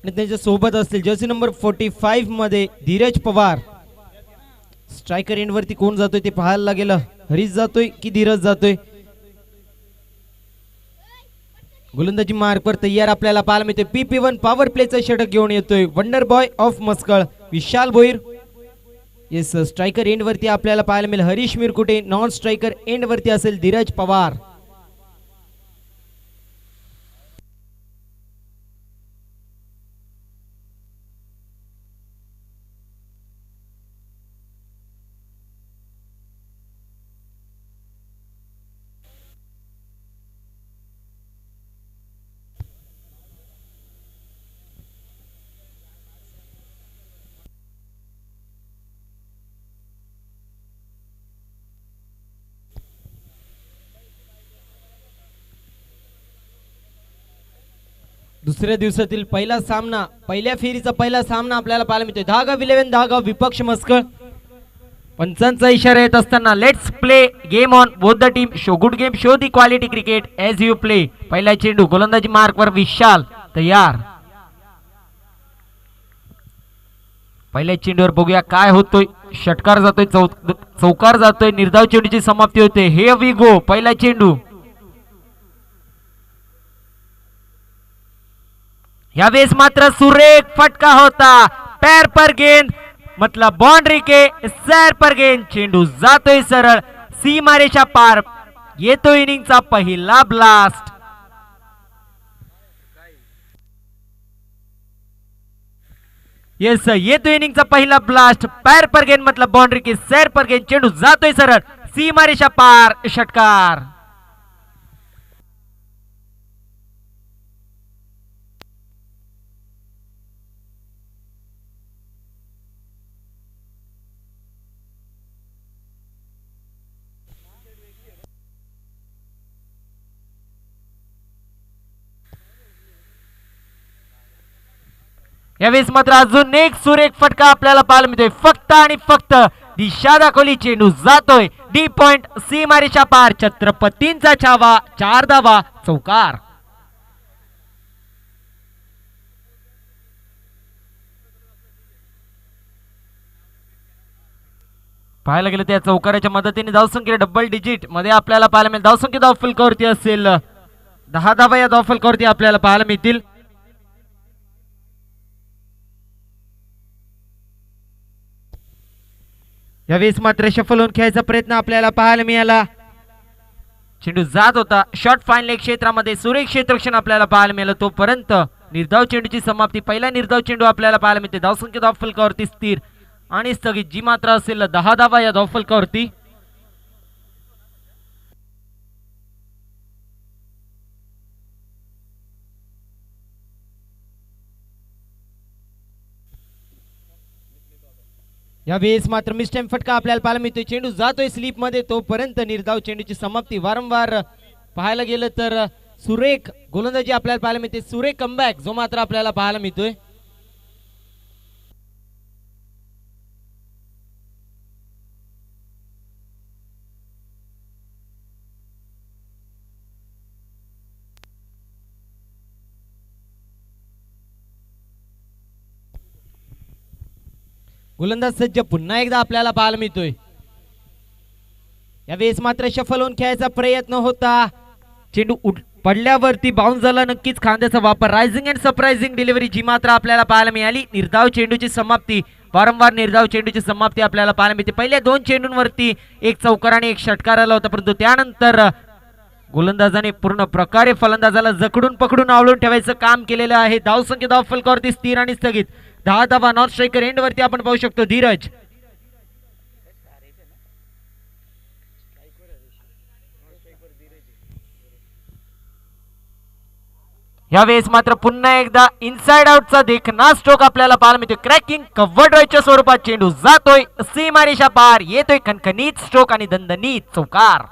आणि त्यांच्या सोबत असतील जर्सी नंबर 45 मध्ये धीरज पवार. स्ट्रायकर एंड वरती कोण जातोय ते पाहायला लागेल. हरीश जातोय की धीरज जातोय. गोलंदाजी मार्कवर तयार आपल्याला पाहायला मिळतोय. PP1 पॉवर प्लेचा षटक घेऊन येतोय wonder boy of Maskal Vishal Bhoir. Yes, striker end वरती आपल्याला पाहायला मिळेल Harish Mirkute. Non striker end वरती असेल धीरज पवार. दुसऱ्या दिवसातील पहिला सामना, पहिल्या फेरीचा पहिला सामना आपल्याला पाहायला मिळतोय. धागाव 11 धागाव विपक्ष मस्कळ. पंचांचा इशारा येत असताना let's play game on both the team. Show good game, show the quality cricket as you play. पहिला चेंडू गोलंदाजी मार्कवर विशाल तयार. पहिल्या चेंडूवर बघूया काय होतोय. षटकार जातोय, चौकार जातोय. निर्धाव चेंडूची समाप्ती होते. हे वी गो. पहिला चेंडू यावेळेस मात्र सुरेख फटका होता. पैर पर गेंद मतलब बाउंड्री के सैर पर गेंद. चेंडू जातोय सरळ सीमारेषा पार. येतो इनिंगचा पहिला ब्लास्ट. येस, येतो इनिंगचा पहिला ब्लास्ट. पैर पर गेंद मतलब बाउंड्री के सैर पर गेंद. चेंडू जातोय सरळ सीमारेषा पार. षटकार. यावेळेस मात्र अजून एक सुरेख फटका आपल्याला पाहायला मिळतोय. फक्त आणि फक्त दिशा दाखवली. चेंडू जातोय डी पॉइंट सीमारेषा पार. छत्रपतींचा छावा. 4 धावा, चौकार. पाहायला गेलं त्या चौकाराच्या मदतीने धावसंख्या डबल डिजिट मध्ये आपल्याला पाहायला मिळेल. धावसंख्या धावफलकावरती असेल 10 धावा या धावफलकावरती आपल्याला पाहायला मिळतील. यावेळेस मात्र शफल होऊन खेळायचा प्रयत्न आपल्याला पाहायला मिळाला. चेंडू जात होता शॉर्ट फाईन लेग क्षेत्रामध्ये. सुरेख क्षेत्ररक्षण आपल्याला पाहायला मिळालं. तोपर्यंत निर्धाव चेंडूची समाप्ती. पहिला निर्धाव चेंडू आपल्याला पाहायला मिळते. धावसंख्या धावफलकावरती स्थिर आणि स्थगित जी मात्र असेल 10 धावा या धावफलकावरती. यावेळेस मात्र मिस टाइम फटका आपल्याला पाहायला मिळतोय. चेंडू जातोय स्लीप मध्ये. तोपर्यंत निर्धाव चेंडूची समाप्ती. वारंवार पाहायला गेलं तर सुरेख गोलंदाजी आपल्याला पाहायला मिळते. सुरेख कमबॅक जो मात्र आपल्याला पाहायला मिळतोय. गोलंदाज सज्ज पुन्हा एकदा आपल्याला पाहायला मिळतोय. यावेळेस मात्र शफल होऊन खेळायचा प्रयत्न होता. चेंडू पडल्यावरती बाउन्स झाला. नक्कीच खांद्याचा वापर. रायझिंग अँड सरप्राइझिंग डिलिव्हरी जी मात्र आपल्याला पाहायला मिळाली. निर्धाव चेंडूची समाप्ती. वारंवार निर्धाव चेंडूची समाप्ती आपल्याला पाहायला मिळते. पहिल्या 2 चेंडूंवरती एक चौकार आणि एक षटकार आला होता. परंतु त्यानंतर गोलंदाजाने पूर्ण प्रकारे फलंदाजाला जकडून पकडून आवळून ठेवायचं काम केलेलं आहे. धावसंख्या धावफलकावरती स्थिर आणि स्थगित. 10 धावा. नॉन स्ट्रायकर एंड वरती आपण पाहू शकतो धीरज. यावेळेस मात्र पुन्हा एकदा इनसाइड आउटचा देखना स्ट्रोक आपल्याला पाहायला मिळतोय. क्रॅकिंग कव्हर ड्राईव्हच्या स्वरूपात चेंडू जातोय सीमारेषा पार. येतोय खणखणीत स्ट्रोक आणि दणदणीत चौकार.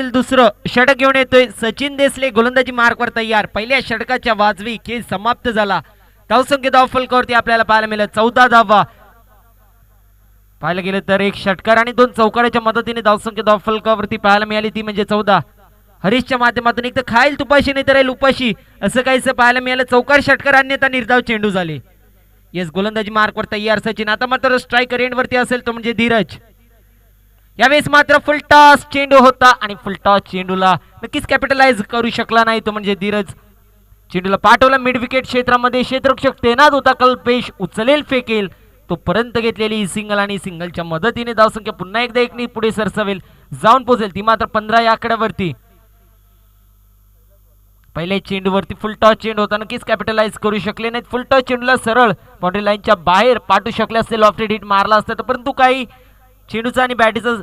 दुसरं षटक घेऊन येतोय सचिन देसले. गोलंदाजी मार्कवर तयार. पहिल्या षटकाच्या वाजवी खेळ समाप्त झाला. धावसंख्या धाव फलकावरती आपल्याला पाहायला मिळालं 14 धावा. पाहायला गेलं तर एक षटकार आणि 2 चौकाराच्या मदतीने धावसंख्या धाव फलकावरती पाहायला मिळाली ती म्हणजे 14. हरीशच्या माध्यमातून एक तर खाईल तुपाशी नाही तर राहील उपाशी असं काहीसं पाहायला मिळालं. चौकार षटकार अन्यथा निर्धाव चेंडू झाले. येस गोलंदाजी मार्कवर तयार सचिन. आता मात्र स्ट्रायकर एंडवरती असेल तो म्हणजे धीरज. यावेळेस मात्र फुल टॉस चेंडू होता आणि फुल टॉस चेंडूला नक्कीच कॅपिटलाइज करू शकला नाही तो म्हणजे धीरज. चेंडूला पाठवला मिड विकेट क्षेत्रामध्ये. क्षेत्ररक्षक तैनात होता कल्पेश. उचलेल फेकेल तोपर्यंत घेतलेली सिंगल आणि सिंगलच्या मदतीने धावसंख्या पुन्हा एकदा एकनी पुढे सरसवेल जाऊन पोहोचेल ती मात्र 15 या आकड्यावरती. पहिल्या चेंडूवरती फुल टॉस चेंडू होता नक्कीच कॅपिटलाइज करू शकले नाहीत. फुल टॉस चेंडूला सरळ बाउंड्री लाईनच्या बाहेर पाठवू शकले असते. लॉफ्टेड हिट मारला असता परंतु काही चेंडूचा आणि बॅटीचा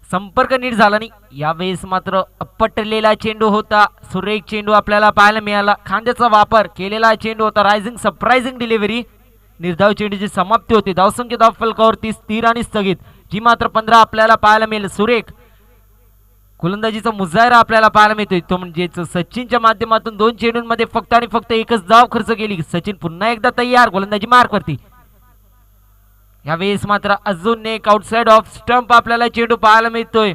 संपर्क नीट झाला नाही. यावेळेस मात्र अपटलेला चेंडू होता. सुरेख चेंडू आपल्याला पाहायला मिळाला. खांद्याचा वापर केलेला चेंडू होता. Rising surprising delivery. निर्धाव चेंडूची समाप्ती होती. धावसंख्या धाव फलकावरती स्थिर आणि स्थगित जी मात्र 15 आपल्याला पाहायला मिळेल. सुरेख गोलंदाजीचा मुजाहिरा आपल्याला पाहायला मिळतोय तो म्हणजेच सचिनच्या माध्यमातून 2 चेंडूंमध्ये फक्त आणि फक्त एकच धाव खर्च केली. सचिन पुन्हा एकदा तयार गोलंदाजी मार्कवरती. यावेळेस मात्र अजून एक आउटसाइड ऑफ स्टंप आपल्याला चेंडू पाहायला मिळतोय.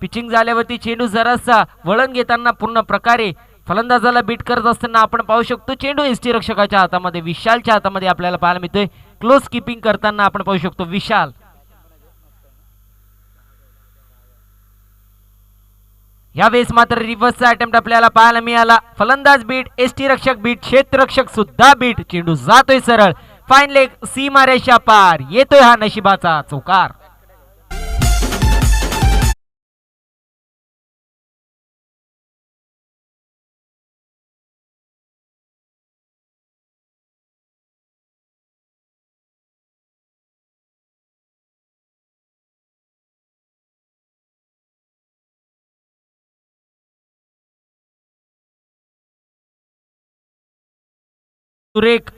पिचिंग झाल्यावरती चेंडू जरासा वळण घेताना पूर्ण प्रकारे फलंदाजाला बीट करत असताना आपण पाहू शकतो चेंडू एसटी रक्षकाच्या हातामध्ये विशालच्या हातामध्ये आपल्याला पाहायला मिळतोय. क्लोज कीपिंग करताना आपण पाहू शकतो विशाल. यावेळेस मात्र रिव्हर्सचा अटेम्प्ट आपल्याला पाहायला मिळाला. फलंदाज बीट एसटी रक्षक बीट क्षेत्ररक्षक सुद्धा बीट. चेंडू जातोय सरळ फाईन लेग सीमारेषा पार. येतोय हा नशिबाचा चौकार. सुरेख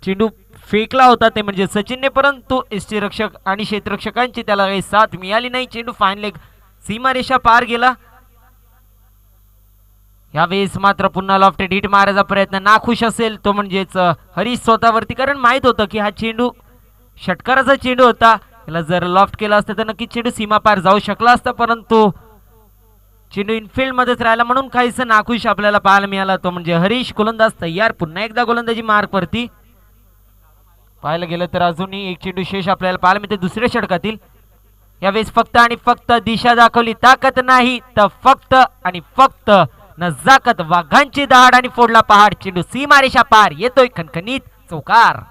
चेंडू फेकला होता ते म्हणजे सचिनने परंतु एसटी रक्षक आणि क्षेत्ररक्षकांची त्याला काही साथ मिळाली नाही. चेंडू फाईन लेग सीमारेषा पार गेला. यावेळेस मात्र पुन्हा लॉफ्टेड हिट मारायचा प्रयत्न नाखुश असेल तो म्हणजेच हरीश स्वतःवरती कारण माहित होतं की हा चेंडू षटकाराचा चेंडू होता. याला जर लॉफ्ट केला असता तर नक्कीच चेंडू सीमा पार जाऊ शकला असता परंतु चेंडू इनफिल्ड मध्येच राहिला म्हणून काहीसं नाखुश आपल्याला पाहायला मिळाला तो म्हणजे हरीश. गोलंदाज तयार पुन्हा एकदा गोलंदाजी मार्कवरती. पाहायला गेलं तर अजूनही एक चेंडू शेष आपल्याला पाहायला मिळते दुसऱ्या षटकातील. यावेळेस फक्त आणि फक्त दिशा दाखवली ताकद नाही तर फक्त आणि फक्त नजाकत वाघांची दहाड आणि फोडला पहाड. चेंडू सीमारेषा पार. येतोय खणखणीत चौकार.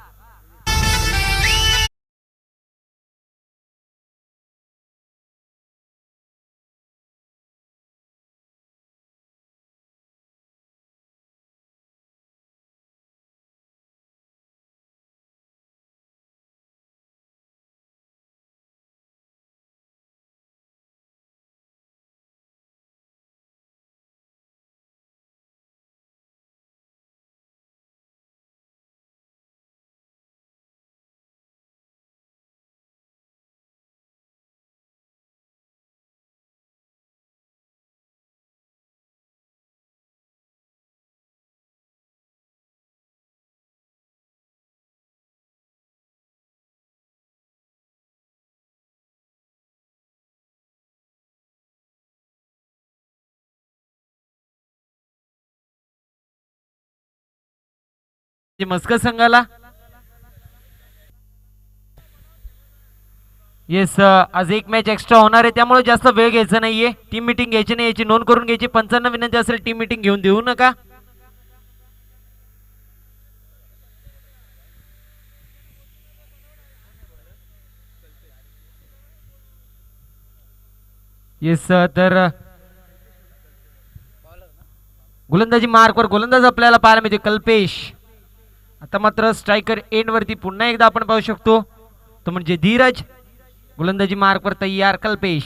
मस्कत संघाला येस आज एक मॅच एक्स्ट्रा होणार आहे त्यामुळे जास्त वेळ घ्यायचा नाहीये. टीम मीटिंग घ्यायची नाही याची नोंद करून घ्यायची. पंचांना विनंती असेल टीम मीटिंग घेऊन देऊ नका. येस तर गोलंदाजी मार्कवर गोलंदाज आपल्याला पाहायला मिळते कल्पेश. आता मात्र स्ट्रायकर एंड वरती पुन्हा एकदा आपण पाहू शकतो तो म्हणजे धीरज. गोलंदाजी मार्कवर तयार कल्पेश.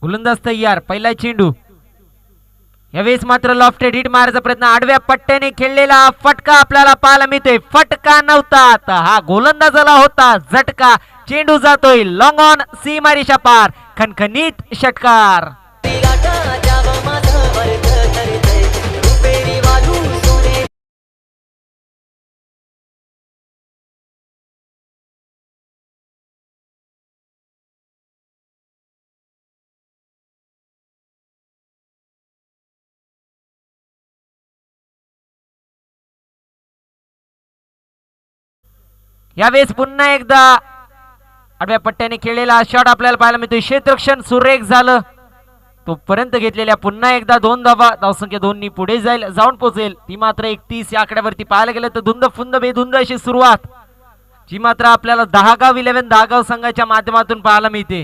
गोलंदाज तयार, पहिला चेंडू. यावेळेस मात्र लॉफ्टेड हिट मारायचा प्रयत्न, आडव्या पट्ट्याने खेळलेला फटका आपल्याला पाहायला मिळतोय. फटका नव्हता, तर हा गोलंदाजाला होता झटका. चेंडू जातोय लॉंग ऑन, सीमारेषा पार, खणखणीत षटकार. यावेळेस पुन्हा एकदा आडव्या पट्ट्याने खेळलेला शॉट आपल्याला पाहायला मिळतोय. क्षेत्ररक्षण सुरेख झालं, तोपर्यंत घेतलेल्या पुन्हा एकदा 2 धावा, धावसंख्या 2 पुढे जाऊन पोहोचेल. ती मात्र 31 या आकड्यावरती पाहायला गेलं तर धुंद फुंद बेधुंद अशी सुरुवात, जी मात्र आपल्याला 10 गाव 11 10 गाव संघाच्या माध्यमातून पाहायला मिळते.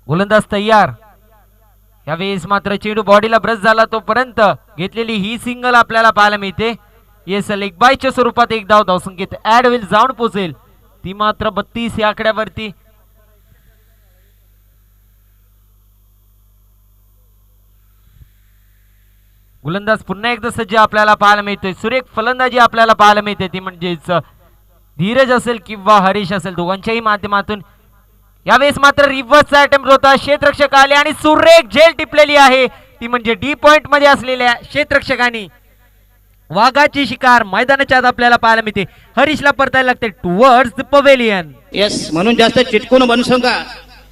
गोलंदाज तयार. यावेळेस मात्र चेंडू बॉडीला ब्रश झाला, तोपर्यंत घेतलेली ही सिंगल आपल्याला पाहायला मिळते. येस, लेग बायच्या स्वरूपात एक धाव, धावसंख्येत ऍड होईल, जाऊन पोहोचेल. ती मात्र 32 या आकड्यावरती. गोलंदाज पुन्हा एकदा सज्ज आपल्याला पाहायला मिळतोय. सुरेख फलंदाजी आपल्याला पाहायला मिळते, ती म्हणजेच धीरज असेल किंवा हरीश असेल, दोघांच्याही माध्यमातून. यावेळेस मात्र रिव्हर्सचा अटेम्प्ट होता, क्षेत्ररक्षक आले आणि सुरेख झेल टिपलेली आहे, ती म्हणजे डी पॉइंट मध्ये असलेल्या क्षेत्ररक्षकांनी. वाघाची शिकार मैदानाच्या आत आपल्याला पाहायला मिळते. हरीशला परतायला लागते टुवर्ड्स द पवेलियन. येस, म्हणून जास्त चिटकून बनसू नका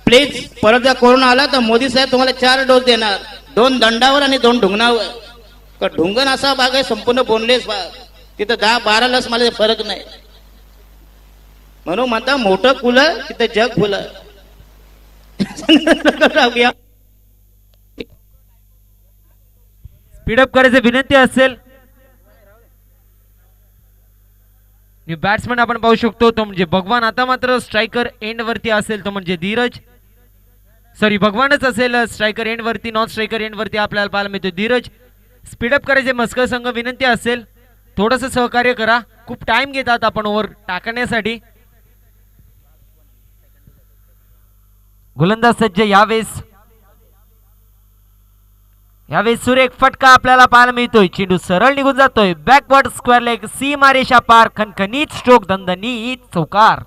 प्लीज. परत जर कोरोना आला तर मोदी साहेब तुम्हाला 4 डोस देणार, 2 दंडावर आणि 2 ढुंगणावर. ढुंगण असा भाग आहे संपूर्ण बोनलेस भाग, तिथं 10-12 लस मला फरक नाही. म्हणून म्हणता मोठं कुलं तिथं जग फुलं. स्पीडअप करायची विनंती असेल. बॅट्समन आपण पाहू शकतो, तो म्हणजे भगवान. आता मात्र स्ट्रायकर एंड वरती असेल, तो म्हणजे धीरज. सॉरी, भगवानच असेल स्ट्रायकर एंड वरती, नॉन स्ट्रायकर एंड वरती आपल्याला पाहायला मिळतो धीरज. स्पीडअप करायचे मस्कर संघ, विनंती असेल थोडंसं सहकार्य करा, खूप टाइम घेतात आपण ओव्हर टाकण्यासाठी. गोलंदाज सज्ज. यावेळेस सुरेख फटका आपल्याला पाहायला मिळतोय. चेंडू सरळ निघून जातोय, बॅकवर्ड स्क्वेअर लेग, सीमारेषा पार, खणखणीत स्ट्रोक, दणदणीत चौकार.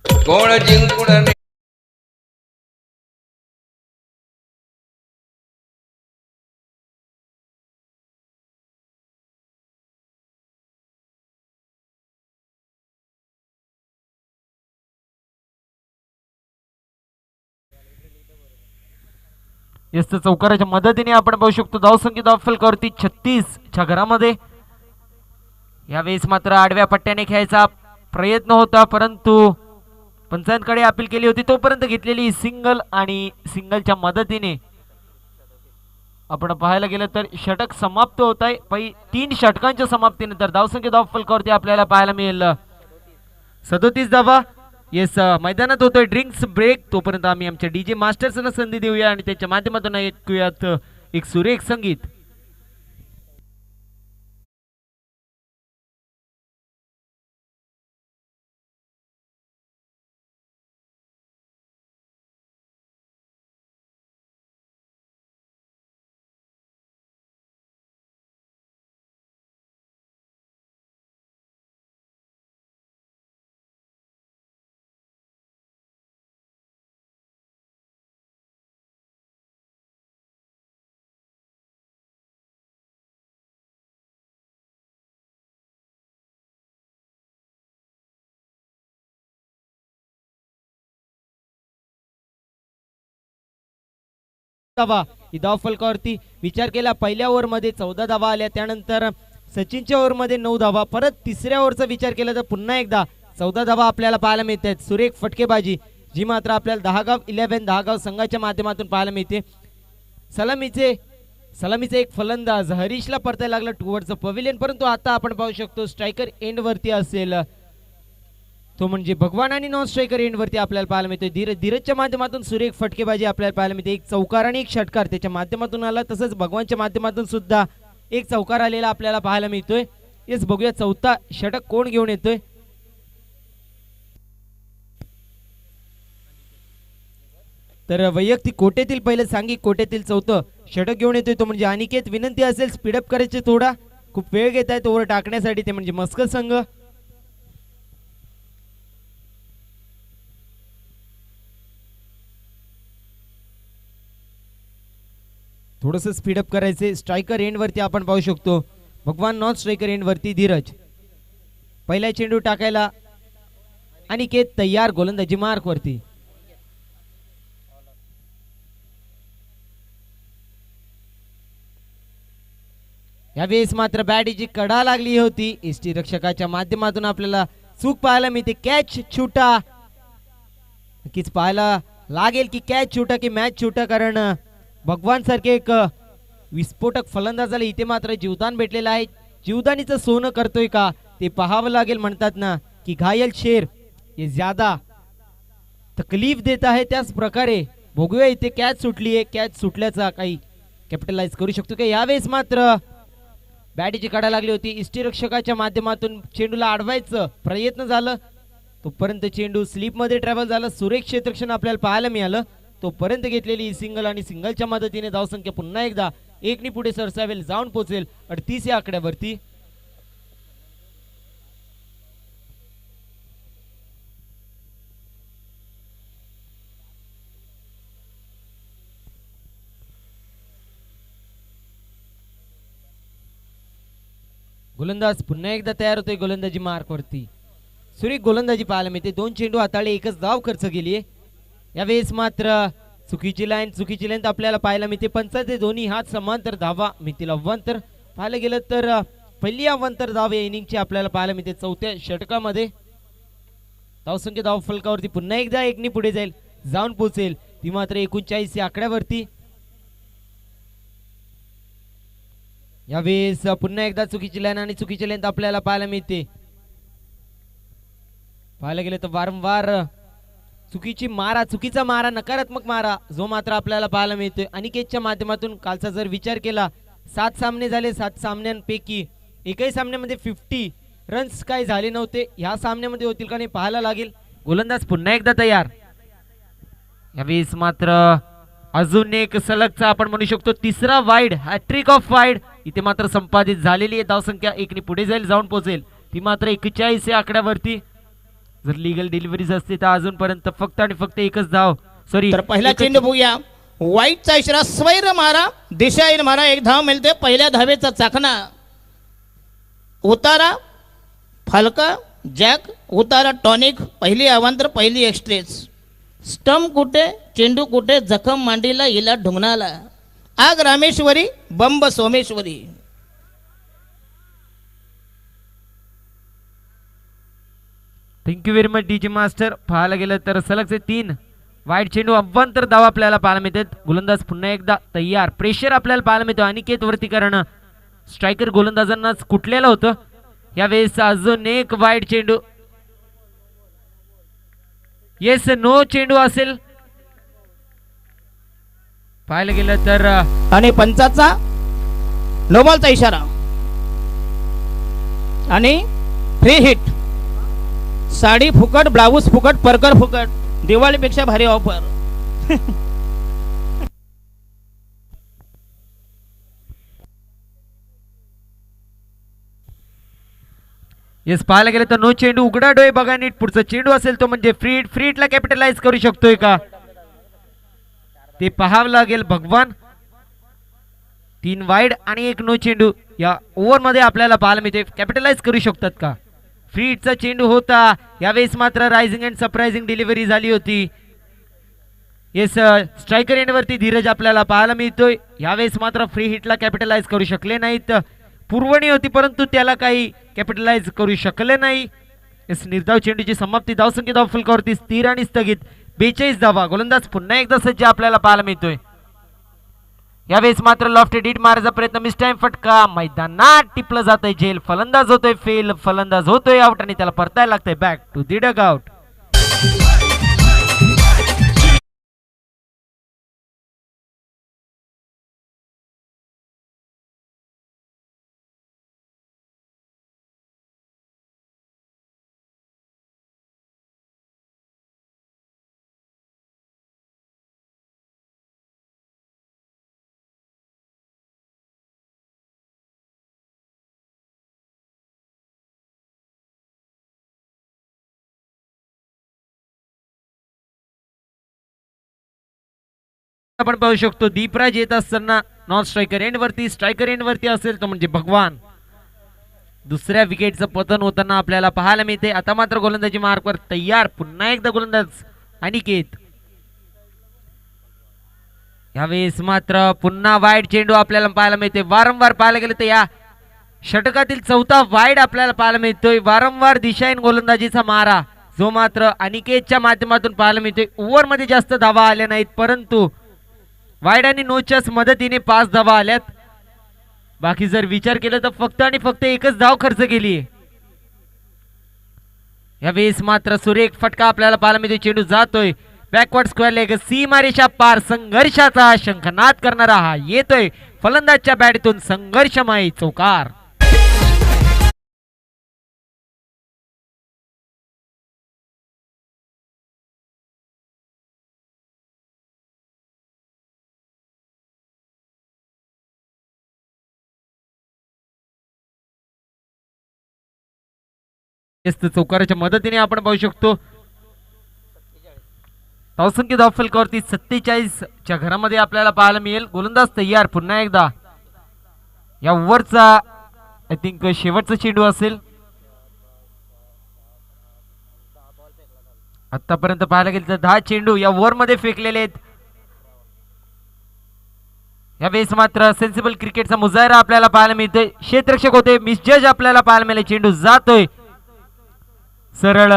कोण जिंकून येस, चौकाराच्या मदतीने आपण पाहू शकतो धावसंख्या धाव फलकावरती 36 च्या घरामध्ये. यावेळेस मात्र आडव्या पट्ट्याने खेळायचा प्रयत्न होता, परंतु पंचांकडे अपील केली होती, तोपर्यंत घेतलेली सिंगल आणि सिंगलच्या मदतीने आपण पाहायला गेलं तर षटक समाप्त होत आहे. 3 षटकांच्या समाप्तीनंतर धावसंख्या धाव फलकावरती आपल्याला पाहायला मिळेल 37 धावा. येस, मैदानात होतोय ड्रिंक्स ब्रेक, तोपर्यंत आम्ही आमच्या डीजे मास्टर्सला संधी देऊया आणि त्याच्या माध्यमातून ऐकूयात एक सुरेख संगीत. धावा ही धाव फलकावरती विचार केला. पहिल्या ओव्हरमध्ये 14 धावा आल्या, त्यानंतर सचिनच्या ओव्हरमध्ये 9 धावा, परत तिसऱ्या ओव्हरचा विचार केला तर पुन्हा एकदा 14 धावा आपल्याला पाहायला मिळत आहेत. सुरेख फटकेबाजी जी मात्र आपल्याला 10 गाव 11 10 गाव संघाच्या माध्यमातून पाहायला मिळते. सलामीचे एक फलंदाज हरीशला परतायला लागला टुवर्ड्स पवेलियन, परंतु आता आपण पाहू शकतो स्ट्रायकर एंड वरती असेल, तो म्हणजे भगवान, आणि नॉन स्ट्रायकर एंड वरती आपल्याला पाहायला मिळतोय धीरजच्या माध्यमातून सुरेख फटकेबाजी आपल्याला पाहायला मिळते. एक चौकार आणि एक षटकार त्याच्या माध्यमातून आला, तसंच भगवानच्या माध्यमातून सुद्धा एक चौकार आलेला आपल्याला पाहायला मिळतोय. येस बघूया चौथा षटक कोण घेऊन येतोय. तर वैयक्तिक कोटेतील पहिले सांघिक कोटेतील चौथं षटक घेऊन येतोय तो म्हणजे अनिकेत. विनंती असेल स्पीडअप करायचे, थोडा खूप वेळ घेत आहेत ओव्हर टाकण्यासाठी, ते म्हणजे मस्कर संघ. थोडस स्पीडअप करायचे. स्ट्रायकर एंड वरती आपण पाहू शकतो भगवान, नॉन स्ट्रायकर एंड वरती धीरज. पहिला चेंडू टाकायला अनिकेत तयार गोलंदाजी मार्क वरती. यावेळेस मात्र बॅटीची कडा लागली होती. एसटी रक्षकाच्या माध्यमातून आपल्याला चूक पाहायला मिळते. कॅच छुटा, नक्कीच पाहायला लागेल की कॅच छुटा की मॅच छुटा, कारण भगवान सारखे एक विस्फोटक फलंदाजाला इथे मात्र जीवदान भेटलेलं आहे. जीवदानीचं सोनं करतोय का ते पाहावं लागेल. म्हणतात ना की घायल शेर हे ज्यादा तकलीफ देत आहे, त्याच प्रकारे बघूया इथे कॅच सुटली आहे. कॅच सुटल्याचा काही कॅपिटलाइज करू शकतो का. यावेळेस मात्र बॅटीची कडा लागली होती. इष्टिरक्षकाच्या माध्यमातून चेंडूला अडवायचं प्रयत्न झालं, तोपर्यंत चेंडू स्लिप मध्ये ट्रॅव्हल झाला. सुरेख क्षेत्रक्षण आपल्याला पाहायला मिळालं. तोपर्यंत घेतलेली सिंगल आणि सिंगलच्या मदतीने धावसंख्या पुन्हा एकदा एकनी पुढे सरसावेल, जाऊन पोहोचेल 38 या आकड्यावरती. गोलंदाज पुन्हा एकदा तयार होतोय गोलंदाजी मार्क वरती. सुरेख गोलंदाजी पाहायला मिळते. 2 चेंडू हाताळले, एकच धाव खर्च केली. यावेळेस मात्र चुकीची लाईन आपल्याला पाहायला मिळते. पंचाचे दोन्ही हात समांतर धावा मिळतील. अव्वंतर पाहायला गेलं तर पहिली अव्वंतर धाव या इनिंगची आपल्याला पाहायला मिळते. चौथ्या षटकामध्ये धावसंख्या धाव फलकावरती पुन्हा एकदा एकनी पुढे जाईल, जाऊन पोहोचेल ती मात्र 39 या आकड्यावरती. यावेळेस पुन्हा एकदा चुकीची लाईन आणि चुकीची लेंथ आपल्याला पाहायला मिळते. पाहायला गेलं तर वारंवार चुकीचा मारा, नकारात्मक मारा जो मात्र आपल्याला पाहायला मिळतोय. अनिकेतच्या माध्यमातून कालचा जर विचार केला 7 सामने झाले, 7 सामन्यांपैकी एकही सामन्यामध्ये 50 रन्स काय झाले नव्हते. ह्या सामन्यामध्ये होतील का नाही पाहायला लागेल. गोलंदाज पुन्हा एकदा तयार. यावेळेस मात्र अजून एक सलगचा आपण म्हणू शकतो तिसरा वाईड, हॅट्रिक ऑफ वाईड इथे मात्र संपादित झालेली आहे. धावसंख्या एकनी पुढे जाईल, जाऊन पोहोचेल ती मात्र 41 या आकड्यावरती. जर लिगल डिलिव्हरीज असते तर अजूनपर्यंत फक्त आणि फक्त एकच धाव. सॉरी, तर पहिला चेंडू बघूया. वाईटचा इशारा, स्वैर मारा, दिशाहीन मारा, एक धाव मिळते. पहिल्या धावेचा चाकणा, उतारा फालका जॅक, उतारा टॉनिक, पहिली अवांतर, पहिली एक्सट्रेस. स्टंप कुठे, चेंडू कुठे, जखम मांडीला, इला ढुंगणाला, आग रामेश्वरी, बंब Someshwari. Thank you very much DJ master. पाहायला गेलं तर सलगचे 3 वाईट चेंडू, अव्वंतर धाव आपल्याला पाहायला मिळतात. गोलंदाज पुन्हा एकदा तयार. प्रेशर आपल्याला पाहायला मिळतो अनिकेत वरती, कारण स्ट्रायकर गोलंदाजांनाच कुठलेलं होतं. यावेळेस अजून एक वाईट चेंडू, येस नो चेंडू असेल पाहायला गेलं तर. आणि पंचाचा नोबॉलचा इशारा आणि फ्री हिट. साडी फुकट, ब्लाऊज फुकट, परकर फुकट, दिवाळीपेक्षा भारी ऑफर. येस पाहायला गेलं तर नो चेंडू. उघडा डोळे बघा नीट, पुढचा चेंडू असेल तो म्हणजे फ्री हिटला कॅपिटलाइज करू शकतोय का ते पाहावं लागेल. भगवान 3 वाईड आणि 1 नो चेंडू या ओव्हर मध्ये आपल्याला पाहायला मिळते. कॅपिटलाइज करू शकतात का. फ्री हिटचा चेंडू होता. यावेळेस मात्र रायझिंग अँड सरप्राइझिंग डिलिव्हरी झाली होती. येस स्ट्रायकर एंड वरती धीरज आपल्याला पाहायला मिळतोय. यावेळेस मात्र फ्री हिटला कॅपिटलाइज करू शकले नाहीत. पुरवणी होती परंतु त्याला काही कॅपिटलाइज करू शकले नाही. येस निर्धाव चेंडूची समाप्ती. धावसंख्या धाव फलकावरती स्थिर आणि स्थगित 42 धावा. गोलंदाज पुन्हा एकदा सज्ज आपल्याला पाहायला मिळतोय. यावेळेस मात्र लॉफ्टेड हिट मारायचा प्रयत्न, मिस टाइम फटका, मैदानात टिपलं जातंय झेल. फलंदाज होतोय फेल, फलंदाज होतोय आउट आणि त्याला परतायला लागतंय back to the dugout. आपण पाहू शकतो दीपराज येत असताना नॉन स्ट्रायकर एंड वरती, स्ट्रायकर एंड वरती असेल तो म्हणजे भगवान. दुसऱ्या विकेटचं पतन होताना आपल्याला पाहायला मिळते. आता मात्र गोलंदाजी मार्कवर तयार. पुन्हा एकदा गोलंदाज अनिकेत. यावेळेस मात्र पुन्हा वाईड चेंडू आपल्याला पाहायला मिळते. वारंवार पाहायला गेले तर या षटकातील चौथा वाईड आपल्याला पाहायला मिळतोय. वारंवार दिशाहीन गोलंदाजीचा मारा जो मात्र अनिकेतच्या माध्यमातून पाहायला मिळतोय. ओव्हरमध्ये जास्त धावा आल्या नाहीत, परंतु वाईड आणि नोच्या मदतीने 5 धावा आल्यात. बाकी जर विचार केला तर फक्त आणि फक्त एकच धाव खर्च केली. यावेळेस मात्र सुरेख फटका आपल्याला पाहायला मिळतोय. चेंडू जातोय बॅकवर्ड स्क्वेअर लेग, सीमारेषा पार. संघर्षाचा शंखनाद करणारा हा येतोय फलंदाजच्या बॅटतून. संघर्षमय चौकार. चौकाराच्या मदतीने आपण पाहू शकतो धावसंख्य धाव फलकावरती 47 च्या घरामध्ये आपल्याला पाहायला मिळेल. गोलंदाज तयार. पुन्हा एकदा या ओव्हरचा आय थिंक शेवटचा चेंडू असेल. आतापर्यंत पाहायला गेलं तर 10 चेंडू या ओव्हर मध्ये फेकलेले आहेत. यावेळेस मात्र सेन्सिबल क्रिकेटचा मुजाहिरा आपल्याला पाहायला मिळतोय. क्षेत्ररक्षक होते मिसजज आपल्याला पाहायला मिळेल. चेंडू जातोय सरळ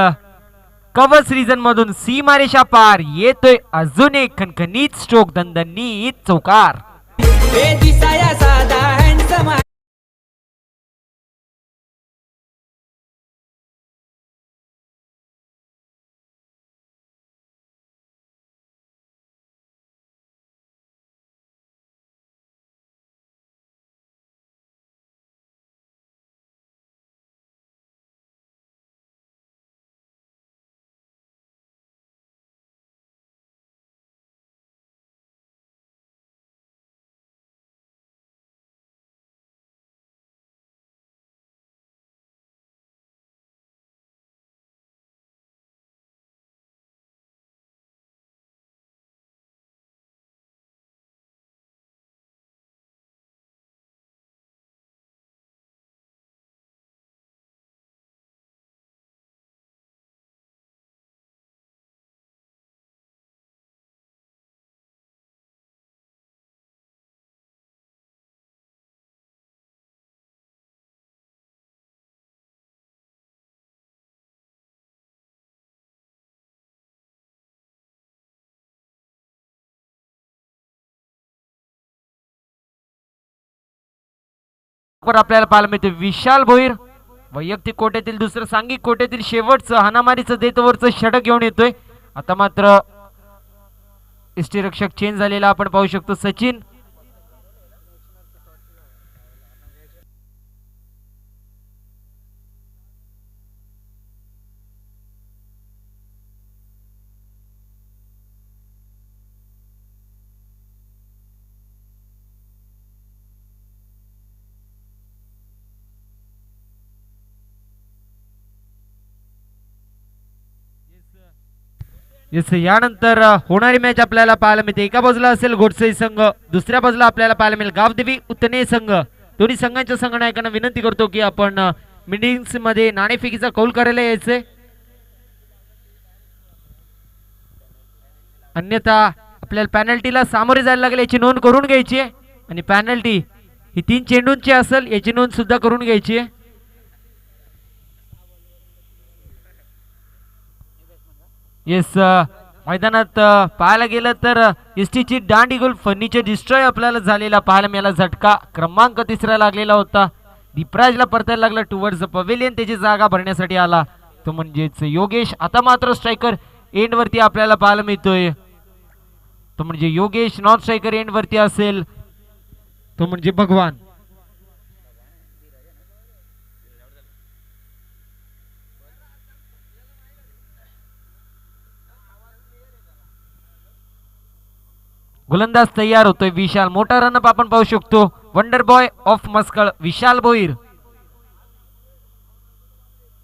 कव्हर्स रिजन मधून सीमारेषा पार. येतोय अजून एक खणखणीत स्ट्रोक. दणदणीत चौकार. आपल्याला पाहायला मिळते विशाल भोईर वैयक्तिक कोट्यातील दुसरं, सांघिक कोट्यातील शेवटचं हानामारीचं देतवरचं षटक घेऊन येतोय. आता मात्र यष्टीरक्षक चेंज झालेला आपण पाहू शकतो. सचिन यानंतर होणारी मॅच आपल्याला पाहायला मिळते. एका बाजूला असेल गोडसे संघ, दुसऱ्या बाजूला आपल्याला पाहायला मिळेल गावदेवी उतने संघ. दोन्ही संघांच्या संघनायकांना विनंती करतो की आपण मीटिंग्स मध्ये नाणेफेकीचा कौल करायला यायचे, अन्यथा आपल्याला पॅनल्टीला सामोरे जायला लागेल याची नोंद करून घ्यायची आहे. आणि पॅनल्टी ही 3 चेंडूंची असेल याची नोंद सुद्धा करून घ्यायची आहे. येस मैदानात पाहायला गेलं तर एसटीची दांडी गोल फर्निचर डिस्ट्रॉय आपल्याला झालेला पाहायला मिळाला. झटका क्रमांक 3 लागलेला होता. दीपराजला परतायला लागला टुवर्ड्स द पवेलियन, त्याची जागा भरण्यासाठी आला तो म्हणजेच योगेश. आता मात्र स्ट्रायकर एंड वरती आपल्याला पाहायला मिळतोय तो म्हणजे योगेश. नॉन स्ट्रायकर एंड वरती असेल तो म्हणजे भगवान. गोलंदाज तयार होतोय विशाल. मोठा रनअप आपण पाहू शकतो. Wonder boy of Maskal Vishal Bhoir.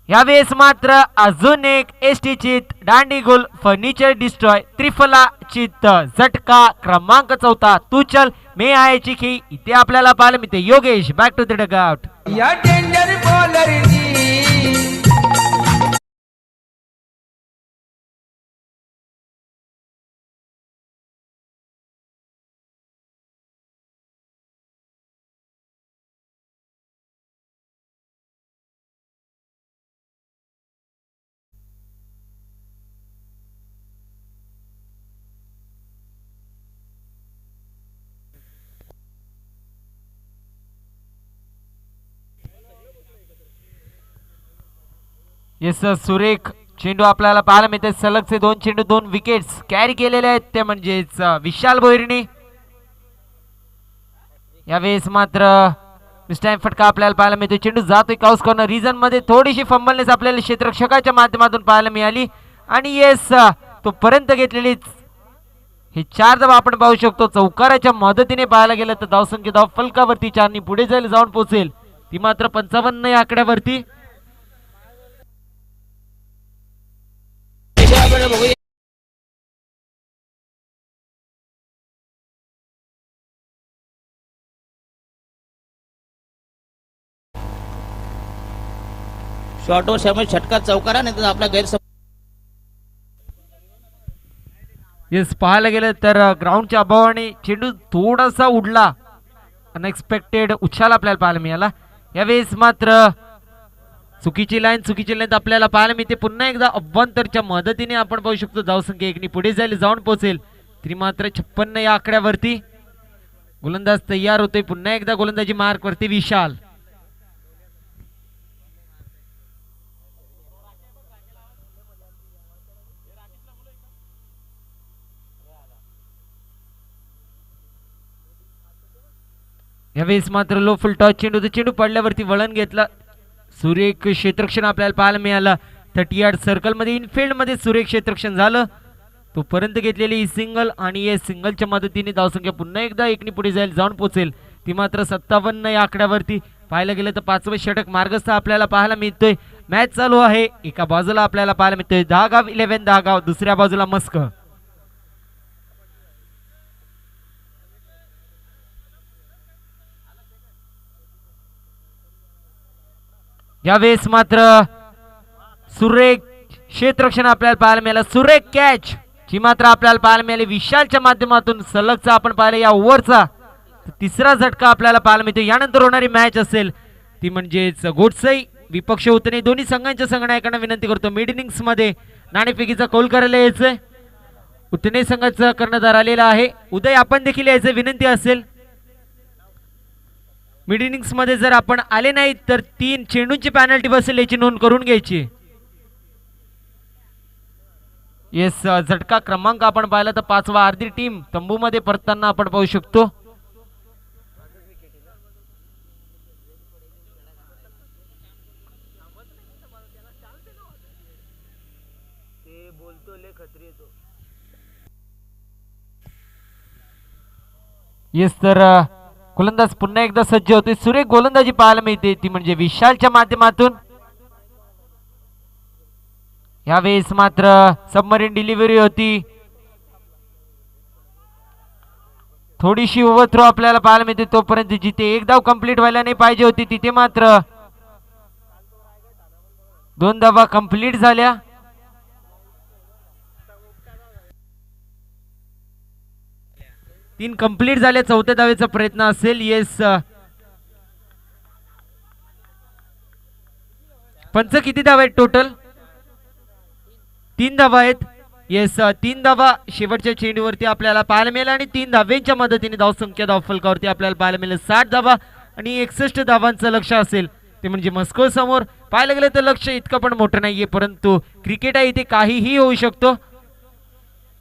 यावेळेस मात्र अजून एक एसटी चित दांडी गोल फर्निचर डिस्ट्रॉय त्रिफला चित्त झटका क्रमांक 4 तू चल मे आयची खी इथे आपल्याला पाहायला मिळते. Yogesh back to the dugout. या डेंजर बॉलरनी येस सुरेख चेंडू आपल्याला पाहायला मिळते. सलगचे 2 चेंडू 2 विकेट्स कॅरी केलेले आहेत ते म्हणजेच विशाल भोईरने. यावेळेस मात्र मिस्टाईम फटका आपल्याला पाहायला मिळतो. चेंडू जातोय काउस कॉर्नर रिजन मध्ये. थोडीशी फंबलनेस आपल्याला क्षेत्ररक्षकाच्या माध्यमातून पाहायला मिळाली आणि येस तो पर्यंत घेतलेली हे 4 धावा आपण पाहू शकतो. चौकाराच्या मदतीने पाहायला गेलं तर धावसंख्या धाव फलकावरती 4 पुढे जाऊन पोहोचेल ती मात्र 55 या आकड्यावरती. बघूया शॉर्टवर समज षटकार चौकारा नाही तर आपला गैरसमज. येस पाहायला गेलं तर ग्राउंडच्या अभावाने चेंडू थोडासा उडला. अनएक्सपेक्टेड उछाल आपल्याला पाहायला मिळाला. यावेळेस मात्र चुकीची लाईन आपल्याला पाहायला मिळते. पुन्हा एकदा अभ्यंतरच्या मदतीने आपण पाहू शकतो धावसंख्या 1 पुढे जाऊन पोहोचेल तरी मात्र 56 या आकड्यावरती. गोलंदाज तयार होतोय. पुन्हा एकदा गोलंदाजी मार्क वरती विशाल. यावेळेस मात्र लो फुल टॉस चेंडू पडल्यावरती वळण घेतला. सुरेख क्षेत्ररक्षण आपल्याला पाहायला मिळालं. 30 यार्ड सर्कल मध्ये इनफिल्ड मध्ये सुरेख क्षेत्ररक्षण झालं. तोपर्यंत घेतलेली ही सिंगल आणि या सिंगलच्या मदतीने धावसंख्या पुन्हा एकदा 1 पुढे जाऊन पोहोचेल ती मात्र 57 या आकड्यावरती. पाहायला गेलं तर 5वे षटक मार्गस्थ आपल्याला पाहायला मिळतोय. मॅच चालू आहे. एका बाजूला आपल्याला पाहायला मिळतोय दहागाव 11 दहागाव, दुसऱ्या बाजूला मस्क. यावेळेस मात्र सुरेख क्षेत्ररक्षण आपल्याला पाहायला मिळालं. सुरेख कॅच जी मात्र आपल्याला पाहायला मिळाली विशालच्या माध्यमातून. सलगचा आपण पाहिलं या ओव्हरचा तिसरा झटका आपल्याला पाहायला मिळतो. यानंतर होणारी मॅच असेल ती म्हणजेच गोडसई विपक्ष उतने. दोन्ही संघांच्या संघनायकांना विनंती करतो मिड इनिंग्स मध्ये नाणेफेकीचा कौल करायला यायचंय. उतने संघाचा कर्णधार आलेला आहे. उदय आपण देखील यायचं विनंती असेल. मिड इनिंग्स मध्ये जर आपण आले नाही तर 3 चेंडूंची पॅनल्टी बसेल याची नोंद करून घ्यायची. येस झटका क्रमांक आपण पाहिला तर 5वा. अर्धी टीम तंबू मध्ये परतताना आपण पाहू शकतो. येस तर गोलंदाज पुन्हा एकदा सज्ज होते. सुरेख गोलंदाजी पाहायला मिळते ती म्हणजे विशालच्या माध्यमातून. यावेळेस मात्र सबमरीन डिलिव्हरी होती. थोडीशी ओव्हरथ्रो आपल्याला पाहायला मिळते. तोपर्यंत जिथे 1 धाव कंप्लीट व्हायला नाही पाहिजे होती तिथे मात्र 2 धावा कंप्लीट झाल्या. तीन कंप्लीट झाले. 4थ्या धावेचा प्रयत्न असेल. येस पंच किती धावा आहेत टोटल? 3 धावा आहेत. येस 3 धावा शेवटच्या चेंडूवरती आपल्याला पाहायला मिळाल्या आणि 3 धावेच्या मदतीने धावसंख्या धावफलकावरती आपल्याला पाहायला मिळेल 60 धावा आणि 61 धावांचं लक्ष असेल ते म्हणजे मस्को समोर. पाहायला गेलं तर लक्ष इतकं पण मोठं नाहीये परंतु क्रिकेट आहे इथे काहीही होऊ शकतो.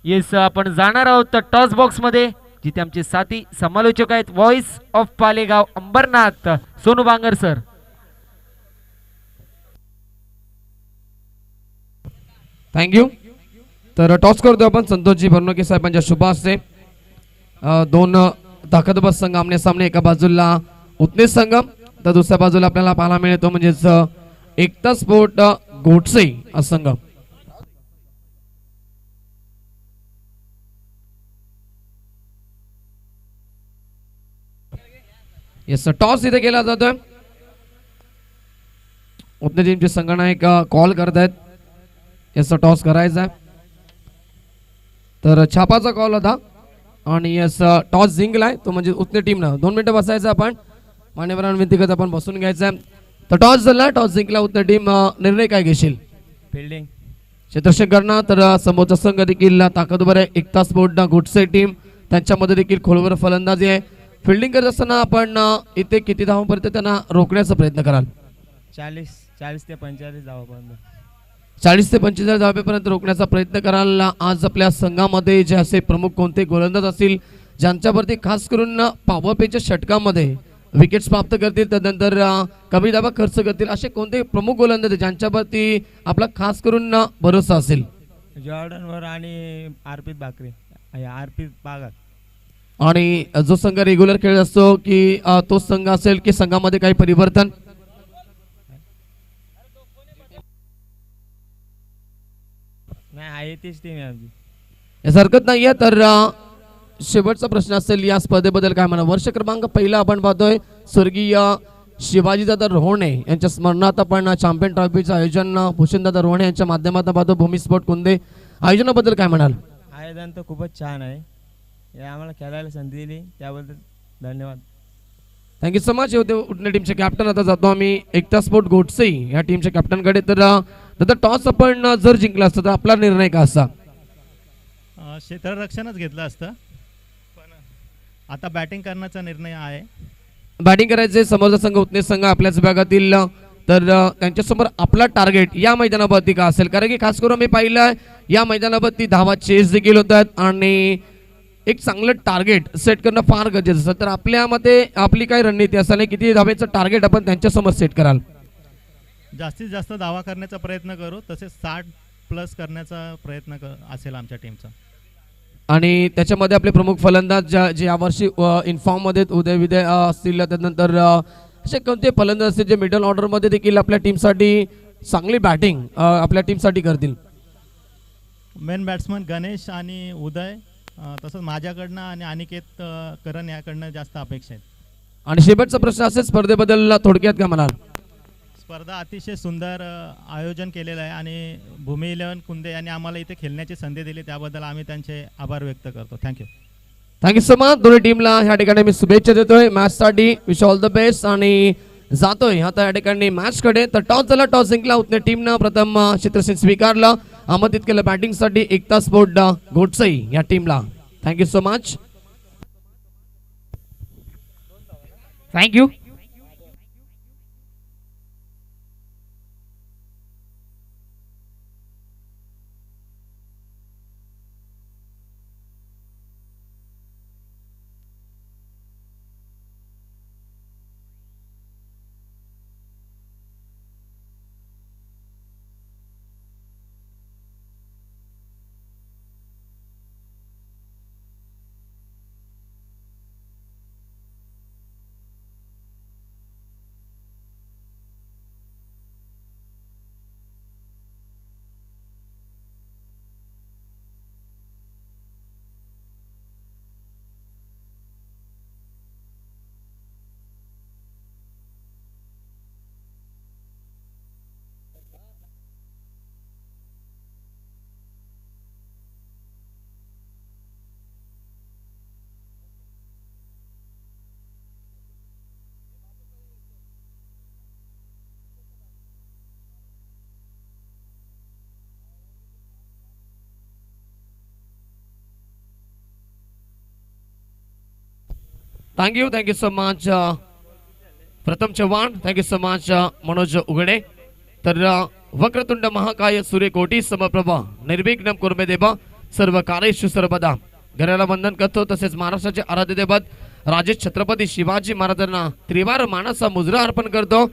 येस आपण जाणार आहोत टॉस बॉक्स मध्ये जिथे आमचे साथी समालोचक आहेत. Voice of Palegaon Ambernath Sonu Bangar sir. Thank you. तर टॉस करतो आपण संतोषजी भरनोके साहेबांच्या शुभ हस्ते. 2 ताकदबस संघ आमने सामने. एका बाजूला उतने संघ तर दुसऱ्या बाजूला आपल्याला पाहायला मिळतो म्हणजेच एकता स्पोर्ट गोडसे हा संघ. येस, टॉस इथे केला जातोय. उतने टीमचे संघनायक कॉल करतायत. येस, टॉस करायचा आहे. तर छापाचा कॉल होता आणि येस टॉस जिंकलाय तो म्हणजे उतने टीमनं. 2 मिनिटं बसायचं आपण, मान्यवरांना विनंती करत आपण बसून घ्यायचं आहे. तर टॉस झाला, टॉस जिंकला उतने टीम. निर्णय काय घेशील? फिल्डिंग. क्षेत्रशेखरना. तर समोरचा संघ देखील ताकदवर आहे. एकता स्पोर्ट गोडसे टीम त्यांच्यामध्ये देखील खोलवर फलंदाजी आहे. फिल्डिंग करत असताना आपण इथे किती धावांपर्यंत त्यांना रोखण्याचा प्रयत्न कराल? 40 ते 45 धावापर्यंत. 40 ते 45 धावेपर्यंत रोखण्याचा प्रयत्न कराल. आज आपल्या संघामध्ये जे असे प्रमुख कोणते गोलंदाज असतील ज्यांच्यावरती खास करून पॉवर प्लेच्या षटकामध्ये विकेट्स प्राप्त करतील, त्यानंतर कमी धावा खर्च करतील, असे कोणते प्रमुख गोलंदाज आहेत ज्यांच्यावरती आपला खास करून भरोसा असेल? जॉर्डनवर आणि आरपीत बाकरे, आरपीत बागात. आणि जो संघ रेग्युलर खेळत असतो की तो संघ असेल की संघामध्ये काही परिवर्तन? नाही, आहे तीच टीम आहे आमची. याचा हरकत नाहीये. तर शेवटचा प्रश्न असेल या स्पर्धेबद्दल काय म्हणा. वर्ष क्रमांक पहिला आपण पाहतोय स्वर्गीय शिवाजीदादा रोहणे यांच्या स्मरणार्थ आपण चॅम्पियन ट्रॉफीचं आयोजन भूषणदादा रोहणे यांच्या माध्यमातून पाहतो. भूमी स्पोर्ट कुंदे आयोजनाबद्दल काय म्हणाल? आयोजन तर खूपच छान आहे. हे आम्हाला खेळायला संधी दिली त्याबद्दल धन्यवाद. Thank you so much. होते उठणे टीमचे कॅप्टन. आता जातो आम्ही एकता स्पोर्ट गोडसे या टीमच्या कॅप्टनकडे. तर दादा, टॉस आपण जर जिंकला असता तर आपला निर्णय का असा? क्षेत्ररक्षणच घेतलं असतं, पण आता बॅटिंग करण्याचा निर्णय आहे. बॅटिंग करायचे. समोरचा संघ उतने संघ आपल्याच विभागातील. तर त्यांच्यासमोर आपला टार्गेट या मैदानावरती का असेल? कारण की खास करून मी पाहिलं या मैदानावरती धावा चेस देखील होतात आणि एक चांगलं टार्गेट सेट करणं फार गरजेचं असतं. तर आपल्या मते आपली काय रणनीती असेल, किती धावेचं टार्गेट आपण त्यांच्यासमोर सेट कराल? जास्तीत जास्त दावा करण्याचा प्रयत्न करू, तसेच 60+ करण्याचा प्रयत्न असेल आमच्या टीमचा. आणि त्याच्यामध्ये आपले प्रमुख फलंदाज जे यावर्षी इन्फॉर्ममध्ये उदय विदय असतील, त्यानंतर असे कोणते फलंदाज असतील जे मिडल ऑर्डरमध्ये देखील आपल्या टीमसाठी चांगली बॅटिंग आपल्या टीमसाठी करतील? मेन बॅट्समन गणेश आणि उदय, तसंच माझ्याकडनं आणि अनिकेत करण याकडनं जास्त अपेक्षा आहेत. आणि शेवटचा प्रश्न असेल स्पर्धेबद्दल थोडक्यात काय म्हणाल? स्पर्धा अतिशय सुंदर आयोजन केलेलं आहे आणि भूमी 11 कुंदे यांनी आम्हाला इथे खेळण्याची संधी दिली, त्याबद्दल आम्ही त्यांचे आभार व्यक्त करतो. थँक्यू. Thank you so much. दोन्ही टीमला ह्या ठिकाणी मी शुभेच्छा देतोय मॅचसाठी. Wish all the best. आणि जातोय आता या ठिकाणी मॅचकडे. तर टॉस झाला, टॉस जिंकला उतने टीमनं. प्रथम क्षेत्रसेन स्वीकारलं, आमंत्रित केलं बॅटिंगसाठी एकता स्पोर्ट गोडसे या टीमला. Thank you so much. Thank you. Thank you so much Pratham Chavan. Thank you so much Manoj Ughade. तर वक्रतुंड महाकाय सूर्यकोटी समप्रभा निर्विघ्न कुर्मे देवा सर्व कार्येषु सर्वदा घराला वंदन करतो. तसेच महाराष्ट्राचे आराध्य दैवत राजे छत्रपती शिवाजी महाराजांना त्रिवार मानाचा मुजरा अर्पण करतो.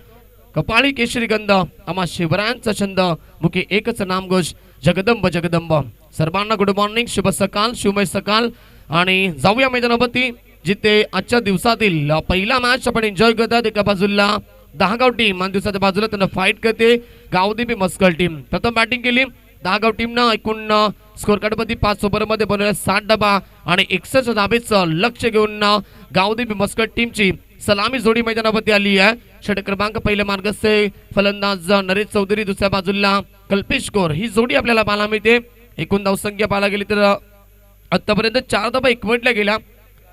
कपाळी केशरी गंध आम्हा शिवरायांचा छंद, मुखी एकच नामघोष जगदंब जगदंब. सर्वांना गुड मॉर्निंग, शुभ सकाळ, शिवमय सकाळ. आणि जाऊया मैदानावरती जिथे आजच्या दिवसातील पहिला मॅच आपण एन्जॉय करतात. एका बाजूला दहागाव टीम आणि दुसऱ्या बाजूला त्यांना फाईट करते गावदेवी मस्कल टीम. प्रथम बॅटिंग केली दहागाव टीमनं. एकूण स्कोर कार्ड मध्ये 5 ओव्हरमध्ये बनवल्या 60 डबा आणि 61 धाबेचं लक्ष घेऊन गावदेवी मस्कल टीमची सलामी जोडी मैदानावरती आली आहे. षटक क्रमांक पहिल्या मार्गस्थे फलंदाज नरेश चौधरी, दुसऱ्या बाजूला कल्पेश कौर ही जोडी आपल्याला पाहायला मिळते. एकूण धावसंख्या पाहायला गेली तर आतापर्यंत 4 धाबा एकवटल्या गेल्या.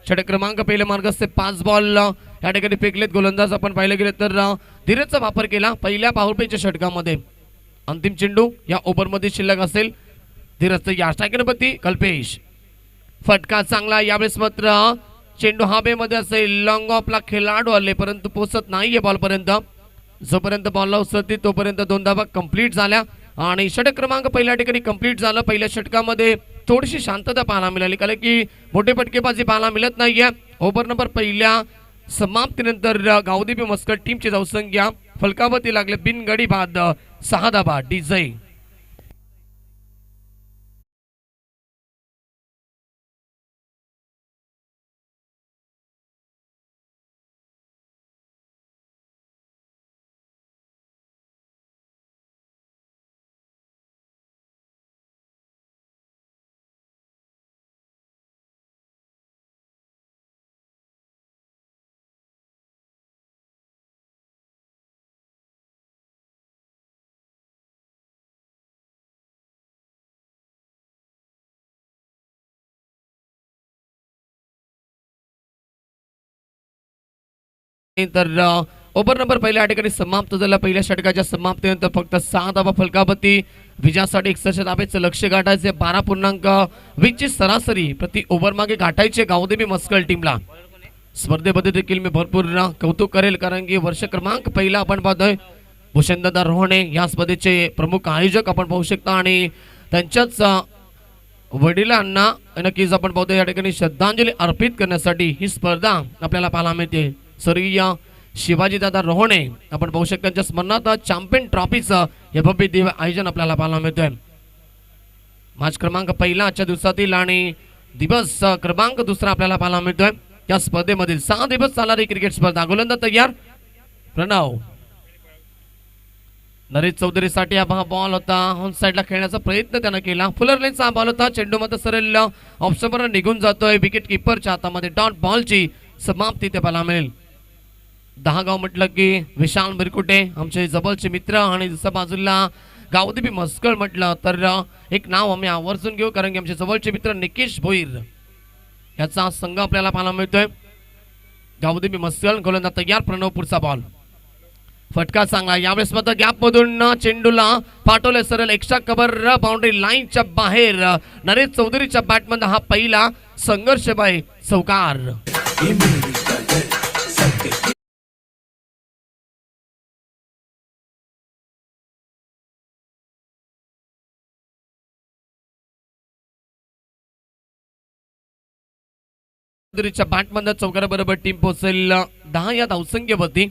षटक क्रमांक पहिल्या मार्गस्थे 5 बॉल या ठिकाणी फेकलेत. गोलंदाज आपण पाहिलं गेले तर धीरजचा वापर केला पहिल्या पॉवरप्लेच्या षटकामध्ये. अंतिम चेंडू या ओव्हरमध्ये शिल्लक असेल. धीरजचं या स्ट्रायकरपती कल्पेश. फटका चांगला यावेळेस मात्र चेंडू हवेमध्ये असेल. लॉंग ऑफला खेळाडू आले परंतु पोहोचत नाहीये बॉल पर्यंत. जोपर्यंत बॉलला उसळते तोपर्यंत 2 धावा कंप्लीट झाल्या आणि षटक क्रमांक पहिल्या ठिकाणी कंप्लीट झालं. पहिल्या षटकामध्ये थोडीशी शांतता पाहायला मिळाली कारण की मोठे फटकेबाजी पाहायला मिळत नाहीये. ओव्हर नंबर पहिल्या समाप्तीनंतर गावदेवी मस्कल टीमची धावसंख्या फलकावरती लागले बिनगडी बाद 6 धाबा. डीजे तर ओव्हर नंबर पहिल्या ठिकाणी समाप्त झाला. पहिल्या षटकाच्या समाप्तीनंतर फक्त 6 धावा फलकावरती. विजयासाठी 61 धाब्याचं लक्ष गाठायचे. 12.20 ची सरासरी प्रति ओव्हर मागे गाठायचे गावदेवी मस्कल टीमला. स्पर्धेमध्ये देखील मी भरपूर कौतुक करेल कारण की वर्ष क्रमांक पहिला आपण पाहतोय भूषणदादा रोहणे या स्पर्धेचे प्रमुख आयोजक आपण पाहू शकता आणि त्यांच्याच वडिलांना नक्कीच आपण पाहतोय या ठिकाणी श्रद्धांजली अर्पित करण्यासाठी ही स्पर्धा आपल्याला पाहायला मिळते. स्वर्गीय शिवाजीदादा रोहणे आपण पाहू शकता त्यांच्या स्मरणार्थ चॅम्पियन ट्रॉफीचं हे भव्य दिव्य आयोजन आपल्याला पाहायला मिळतंय. मॅच क्रमांक पहिला आजच्या दिवसातील आणि दिवस क्रमांक दुसरा आपल्याला पाहायला मिळतोय. या स्पर्धेमधील 6 दिवस चालणारी क्रिकेट स्पर्धा. गोलंदाज तयार प्रणव. नरेश चौधरीसाठी हा बॉल होता. ऑन साइडला खेळण्याचा प्रयत्न त्यानं केला. फुलर लेनचा हा बॉल होता. चेंडू मात्र सरळ ऑप्शनवर निघून जातोय. विकेट किपरच्या हातामध्ये डॉट बॉलची समाप्ती ते पाहायला मिळेल. दहागाव म्हटलं की विशाल बिरकुटे आमचे जवळचे मित्र आणि दुसऱ्या बाजूला गावदेवी मस्कल म्हटलं तर एक नाव आम्ही आवर्जून घेऊ कारण की आमचे जवळचे मित्र निकेश भोईर याचा संघ आपल्याला पाहायला मिळतोय. गावदेवी मस्कल गोलंदाज तयार. प्रणव पुढचा बॉल. फटका चांगला यावेळेस मात्र गॅप मधून चेंडूला पाठवले सरळ एक्स्ट्रा कव्हर बाउंड्री लाईनच्या बाहेर. नरेश चौधरीच्या बॅटमध्ये हा पहिला संघर्ष बाय चौकार. बॅटमधून चौकाराबरोबर टीम पोहोचेल 10 या धावसंख्येवरती.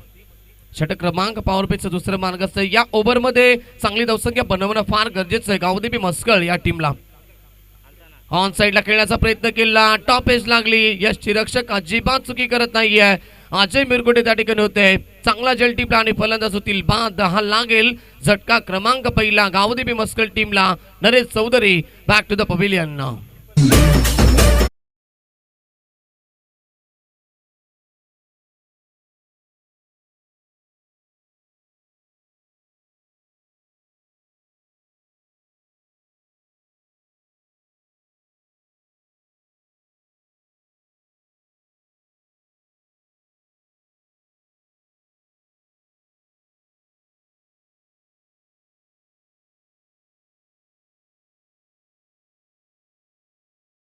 षटक क्रमांक पॉवर पेचं दुसरं मार्ग असतं. या ओव्हरमध्ये चांगली धावसंख्या बनवणं फार गरजेचं आहे गावदेवी मस्कल या टीमला. ऑन साइडला खेळण्याचा प्रयत्न केला. टॉप एज लागली. यश रक्षक अजिबात चुकी करत नाहीये. अजय मिरकुटे त्या ठिकाणी होते. चांगला जल टीमला आणि फलंदाज होतील बाद. हा लागेल झटका क्रमांक पहिला गावदेवी मस्कल टीमला. Naresh Chaudhari back to the pavilion.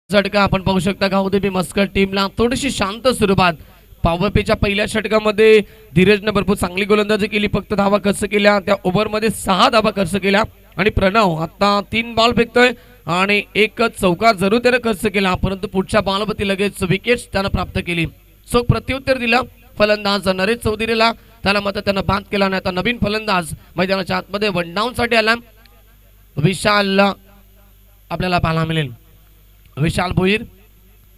झटका आपण पाहू शकता गावदेवी मस्कल टीमला थोडीशी शांत सुरुवात. पॉवरपेच्या पहिल्या षटकामध्ये धीरजने भरपूर चांगली गोलंदाजी केली. फक्त धावा खर्च केल्या. त्या ओव्हरमध्ये 6 धावा खर्च केल्या आणि प्रणव आता 3 बॉल फेकतोय आणि एकच चौकार जरूर त्याने खर्च केला परंतु पुढच्या बॉलवरती लगेच विकेट्स त्यानं प्राप्त केली. सो प्रत्युत्तर दिलं फलंदाज नरेश चौधरीला. त्याला मात्र त्यानं बाद केला आणि आता नवीन फलंदाज मैदानाच्या आतमध्ये वन डाऊन साठी आला. विशाल आपल्याला पाहायला मिळेल. विशाल भोईर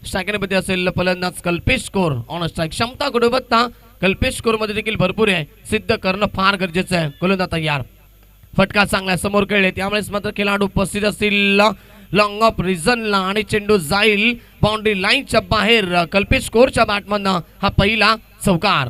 स्ट्रायकरमध्ये असेल फलंदाज कल्पेश कौर. ऑन स्ट्राईक क्षमता गुणवत्ता कल्पेश स्कोर मध्ये देखील भरपूर आहे, सिद्ध करणं फार गरजेचं आहे. गोलंदाज तयार, फटका चांगला समोर खेळले, त्यामुळेच मात्र खेळाडू उपस्थित असतील लॉंग ऑफ रिझनला आणि चेंडू जाईल बाउंड्री लाईनच्या बाहेर. कल्पेश स्कोरच्या बॅटमधनं हा पहिला चौकार.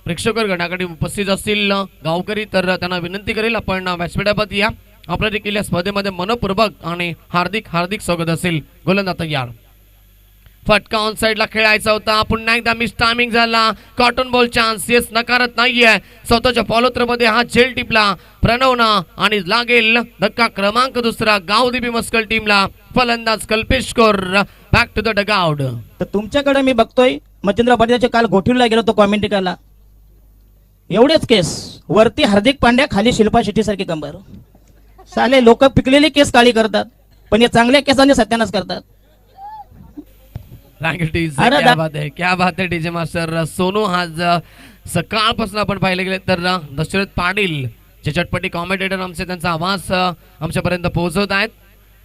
प्रेक्षकर गटाकडे उपस्थित असतील गावकरी, तर त्यांना विनंती करेल आपण व्यासपीठावर या. आपल्या देखील या स्पर्धेमध्ये मनपूर्वक आणि हार्दिक हार्दिक स्वागत असेल. गोलंदाज तयार, फटका ऑन साइडला खेळायचा होता, पुन्हा एकदा मिस टायमिंग झाला. कॉटन बॉल चान्स, येस नकारत नाहीये. स्वतःच्या फॉलोथ्रोमध्ये हा झेल टिपला प्रणवना आणि लागेल धक्का क्रमांक दुसरा गावदेवी मस्कल टीमला. फलंदाज Kalpesh score, back to the dugout. तर तुमच्याकडे मी बघतोय मच्छिंद्र पाटीलच्या काल गोठीला गेलो तो कॉमेंट्री करायला, एवढेच केस वरती हार्दिक पांड्या, खाली शिल्पा शेट्टी सारखी कंबर. साले लोक पिकलेली केस काळी करतात, पण या चांगल्या केसांनी सत्यानाश करतात. अरे क्या बात है, क्या बात है डीजे मास्टर सोनू. आज सकाळपासून आपण पाहिले गेले तर दशरथ पाटील जे चटपटी कॉमेंटेटर आमचे, त्यांचा आवाज आमच्यापर्यंत पोहोचवत आहेत.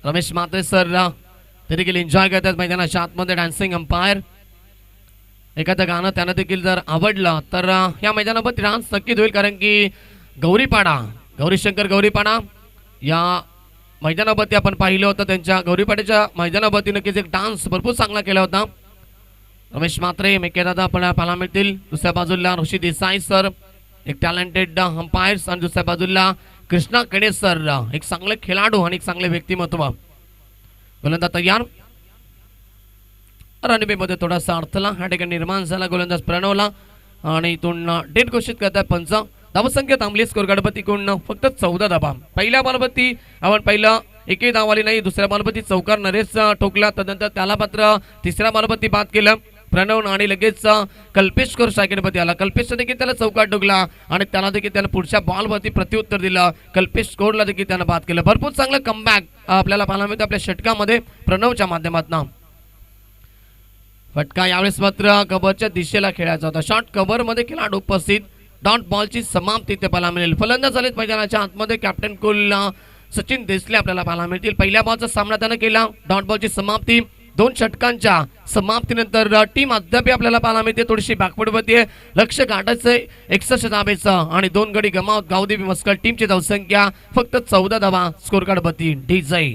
रमेश मात्रे सर ते देखील एन्जॉय करतात मैदानाच्या आतमध्ये. डान्सिंग अंपायर, एखादं गाणं त्यांना देखील जर आवडलं तर या मैदानावर डान्स नक्कीच होईल, कारण की गौरीशंकर गौरीपाडा या मैदानावरती आपण पाहिलं होतं. त्यांच्या गौरीपाड्याच्या मैदानावरती नक्कीच एक डान्स भरपूर चांगला केला होता. रमेश मात्रे, मेकेदादा आपल्याला पाहायला मिळतील. दुसऱ्या बाजूला ऋषी देसाई सर, एक टॅलेंटेड अंपायर्स, आणि दुसऱ्या बाजूला कृष्णा कणे सर, एक चांगले खेळाडू आणि एक चांगले व्यक्तिमत्व. गोलंदाज तयार, रणबीमध्ये थोडासा अडथळा ह्या ठिकाणी निर्माण झाला. गोलंदाज प्रणवला आणि इथून डेट घोषित करतात पंच. धावसंख्या थांबली स्कोर गणपती कडून फक्त 14 धावा. पहिल्या बॉलवरती आपण पहिलं एकही धाव आली नाही. दुसऱ्या बॉलवरती चौकार नरेश ठोकला, तदनंतर त्याला मात्र तिसऱ्या बॉलवरती बाद केलं प्रणव, आणि लगेच कल्पेश स्कोर स्ट्रायकरवरती आला. कल्पेश देखील त्याला चौकार ठोकला आणि त्याला देखील त्याला पुढच्या बॉलवरती प्रत्युत्तर दिलं. कल्पेश स्कोरला देखील त्यानं बाद केलं. भरपूर चांगलं कमबॅक आपल्याला पाहायला मिळतं आपल्या षटकामध्ये प्रणवच्या माध्यमातून. फटका यावेळेस मात्र कव्हरच्या दिशेला खेळायचा होता. शॉर्ट कव्हर मध्ये खेळाडू उपस्थित. डॉट बॉलची समाप्ती ते पाहायला मिळेल. फलंदाज झालेत मैदानाच्या आतमध्ये कॅप्टन कुल सचिन देसले आपल्याला पाहायला मिळतील. पहिल्या बॉलचा सामना त्यानं केला. डॉट बॉलची समाप्ती, 2 षटकांच्या समाप्तीनंतर टीम अद्याप आपल्याला पाहायला मिळते थोडीशी बॅकवर्डवरती आहे. लक्ष गाठायचंय 61 धावेचं आणि 2 गडी गमावत गावदेवी मस्कल टीमची धावसंख्या फक्त 14 धावा. स्कोर कार्डवरती डीजे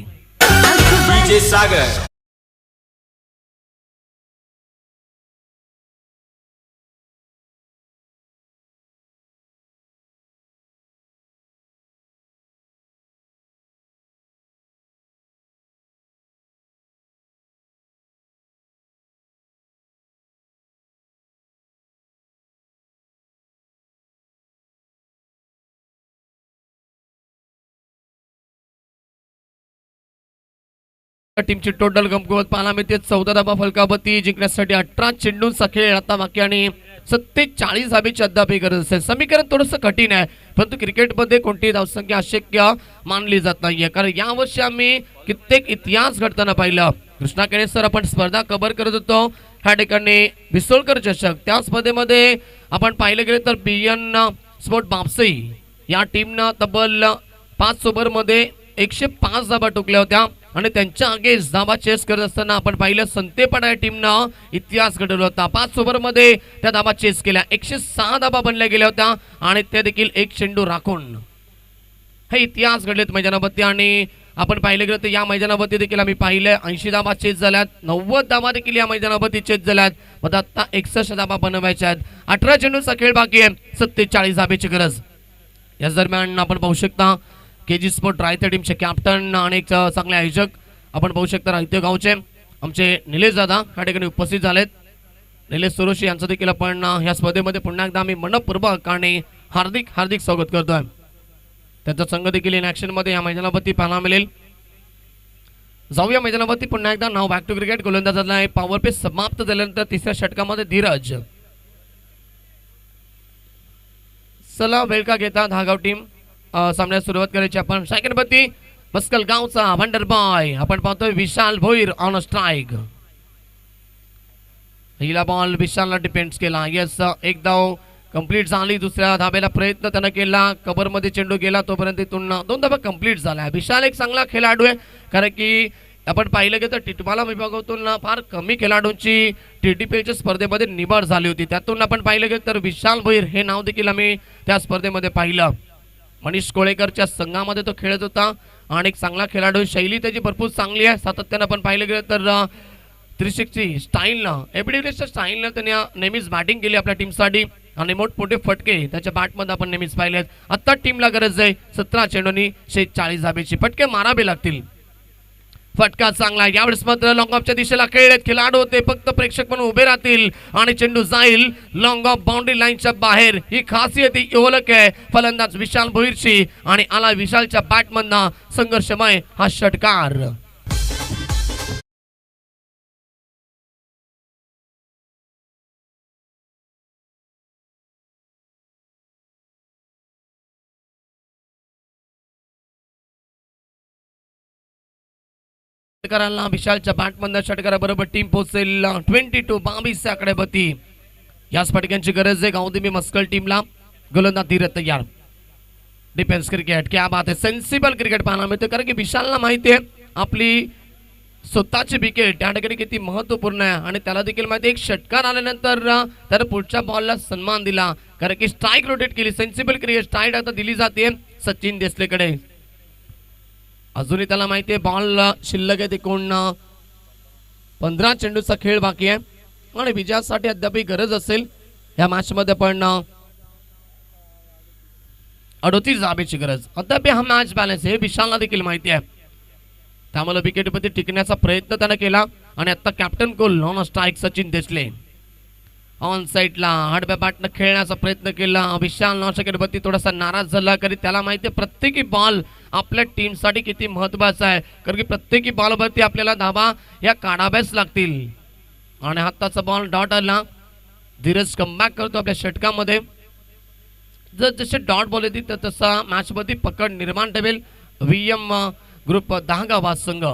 सागर. टीमची टोटल गमकुवत पाहायला मिळते. 14 धावा फलकावरती जिंकण्यासाठी 18 चेंडूंचा खेळ आता बाकी आणि 47 धावेची अद्याप गरज असेल. समीकरण थोडंसं कठीण आहे, परंतु क्रिकेटमध्ये कोणतीही धावसंख्या अशक्य मानली जात नाहीये, कारण यावर्षी आम्ही कित्येक इतिहास घडताना पाहिलं. कृष्णा केणे सर आपण स्पर्धा कव्हर करत होतो ह्या ठिकाणी विसोळकर चषक. त्या स्पर्धेमध्ये आपण पाहिलं गेलं तर बीएन स्पोर्ट बापसई या टीमनं तब्बल 5 ओव्हरमध्ये 105 धावा ठोकल्या होत्या आणि त्यांच्या अगेन्स्ट धावा चेस करत असताना आपण पाहिलं संतेपाडा या टीमनं इतिहास घडवला होता. 5 ओव्हरमध्ये त्या धावा चेस केल्या. 106 धावा बनल्या गेल्या होत्या आणि ते देखील एक चेंडू राखून हे इतिहास घडलेत मैदानावरती. आणि आपण पाहिलं गेलं तर या मैदानावरती देखील आम्ही पाहिलं 80 धावा चेस झाल्यात, 90 धावा देखील या मैदानावरती चेस झाल्यात. मग आता 61 धावा बनवायच्या आहेत. 18 चेंडूचा खेळ बाकी आहे, 47 धावेची गरज. याच दरम्यान आपण पाहू शकता केजी स्पोर्ट रायते टीमचे कॅप्टन आणि एक चांगले आयोजक आपण पाहू शकता रायते गावचे आमचे निलेश दादा या ठिकाणी उपस्थित झालेत. निलेश सुरोशी यांचं देखील आपण या स्पर्धेमध्ये पुन्हा एकदा आम्ही मनपूर्वक आणि हार्दिक हार्दिक स्वागत करतोय. त्यांचा संघ देखील इन ऍक्शन मध्ये या मैदानावरती पाहायला मिळेल. जाऊया मैदानावरती पुन्हा एकदा. नाव बॅक टू क्रिकेट. गोलंदाजाला पॉवर पे समाप्त झाल्यानंतर तिसऱ्या षटकामध्ये धीरज. चला वेळ का घेता धागाव टीम सामन्यास सुरुवात करायची. आपण सेकंडवरती मस्कल गावचा वंडर बॉय आपण पाहतोय विशाल भोईर ऑन स्ट्राईक. पहिला बॉल विशालला डिपेंड केला. यस, एक धाव कंप्लीट झाली. दुसऱ्या धाब्याला प्रयत्न त्यानं केला, कबर मध्ये चेंडू गेला, तोपर्यंत तिथून 2 धाबा कंप्लीट झाल्या. विशाल एक चांगला खेळाडू आहे, कारण की आपण पाहिलं की तर टिटवाला विभागातून फार कमी खेळाडूंची टीटीपीच्या स्पर्धेमध्ये निवड झाली होती. त्यातून आपण पाहिलं की तर विशाल भोईर हे नाव देखील आम्ही त्या स्पर्धेमध्ये पाहिलं. मनीष कोळेकरच्या संघामध्ये तो खेळत होता आणि एक चांगला खेळाडू, शैली त्याची भरपूर चांगली आहे. सातत्यानं आपण पाहिलं गेलं तर 360 स्टाईलनं, एबीडीव्हिलियर्सच्या स्टाईलनं त्याने नेहमीच बॅटिंग केली आपल्या टीमसाठी आणि मोठमोठे फटके त्याच्या बॅटमध्ये आपण नेहमीच पाहिलेत. आता टीमला गरज आहे 17 चेंडूंनी 46 धाब्याची फटके मारावे लागतील. फटका चांगला यावेळेस मात्र लॉंग ऑफच्या दिशेला खेळलेत खेळाडू होते, फक्त प्रेक्षक म्हणून उभे राहतील आणि चेंडू जाईल लॉंग ऑफ बाउंड्री लाईनच्या बाहेर. ही खासियत ही ओळख आहे फलंदाज विशाल भोईरची आणि आला विशालच्या बॅटमधनं संघर्षमय हा षटकार. षटकाराला विशालच्या बॅटमधनं षटकाराबरोबर टीम पोहोचेल 22-22 आकडेपती. या फटक्यांची गरज आहे गावदेवी मस्कल टीमला. गोलंदाज धीरज तयार. डिफेन्स क्रिकेट क्या बात आहे, सेन्सिबल क्रिकेट पाहायला मिळते, कारण की विशालला माहिती आहे आपली स्वतःची विकेट त्या ठिकाणी किती महत्वपूर्ण आहे आणि त्याला देखील माहिती एक षटकार आल्यानंतर त्याने पुढच्या बॉलला सन्मान दिला, कारण की स्ट्राईक रोटेट केली. सेन्सिबल क्रिकेट स्ट्राईक आता दिली जाते सचिन देसलेकडे. अजूनही त्याला माहिती आहे बॉल शिल्लक आहे एकूण 15 चेंडूचा खेळ बाकी आहे आणि विजयासाठी अद्याप गरज असेल या मॅच मध्ये पण 38 धाब्याची गरज. अद्याप हा मॅच बॅलन्स आहे विशालला देखील माहिती आहे, त्यामुळे विकेटमध्ये टिकण्याचा प्रयत्न त्याने केला आणि आता captain cool on strike Sachin Desale on साईडला हार्डबॅ बॅटनं खेळण्याचा प्रयत्न केला. विशाल नॉशकेटवरती थोडासा नाराज झाला, कारण त्याला माहिती आहे प्रत्येकी बॉल आपल्या टीमसाठी किती महत्वाचा आहे, कारण की प्रत्येकी बॉलवरती आपल्याला धाबा या काढाव्याच लागतील. आणि हाताचा बॉल डॉट आला. धीरज कमबॅक करतो आपल्या षटकामध्ये. जर जसे डॉट बॉल येतील तर तसा मॅच मध्ये पकड निर्माण ठेवेल VM ग्रुप 10 गावा संघ.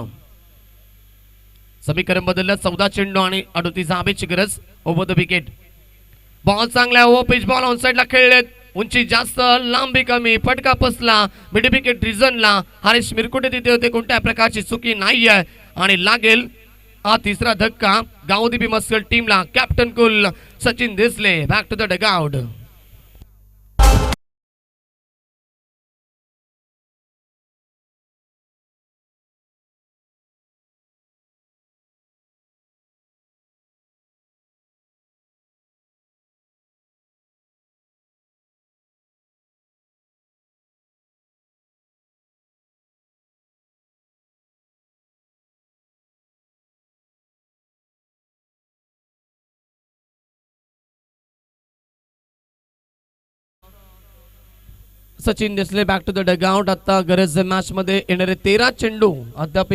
समीकरण बदललं. 14 चेंडू आणि 38 धाब्याची गरज. Over the wicket. बॉल चांगला ओव्हर पिच बॉल ऑन साइडला खेळलेत. उंची जास्त लांबी कमी, फटका पसला मिड विकेट रिझनला. हरीश मिरकुटे तिथे होते, कोणत्या प्रकारची चुकी नाही आहे आणि लागेल हा तिसरा धक्का गावदेवी मस्कल टीमला. Captain cool Sachin Desale back to the dugout. Sachin Desale back to the dugout. आता गरज मॅच मध्ये येणारे 13 चेंडू अद्याप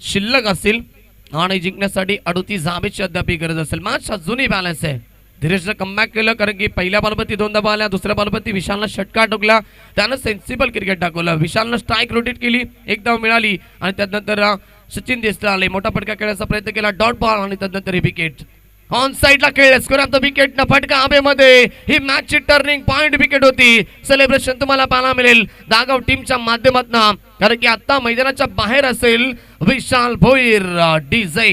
शिल्लक असतील आणि जिंकण्यासाठी 38 धाब्याची अद्याप गरज असेल. मॅच अजूनही बॅलन्स आहे. धीरजनं कमबॅक केलं, कारण की पहिल्या बॉलवरती 2 धाबा आल्या, दुसऱ्या बॉलवरती विशालनं षटकार ठोकला, त्यानं सेन्सिबल क्रिकेट दाखवलं. विशालनं स्ट्राईक रोटेट केली, 1 धाव मिळाली आणि त्यानंतर सचिन देसले आले, मोठा फटका खेळण्याचा प्रयत्न केला, डॉट बॉल आणि त्यानंतर विकेट ऑन साइडला खेळले. स्कोर ऑफ द विकेट न फटका हवेमध्ये. ही मॅचची टर्निंग पॉइंट विकेट होती. सेलिब्रेशन तुम्हाला पाहायला मिळेल दागाव टीमच्या माध्यमातून, कारण की आता मैदानाच्या बाहेर असेल विशाल भोईर DJ.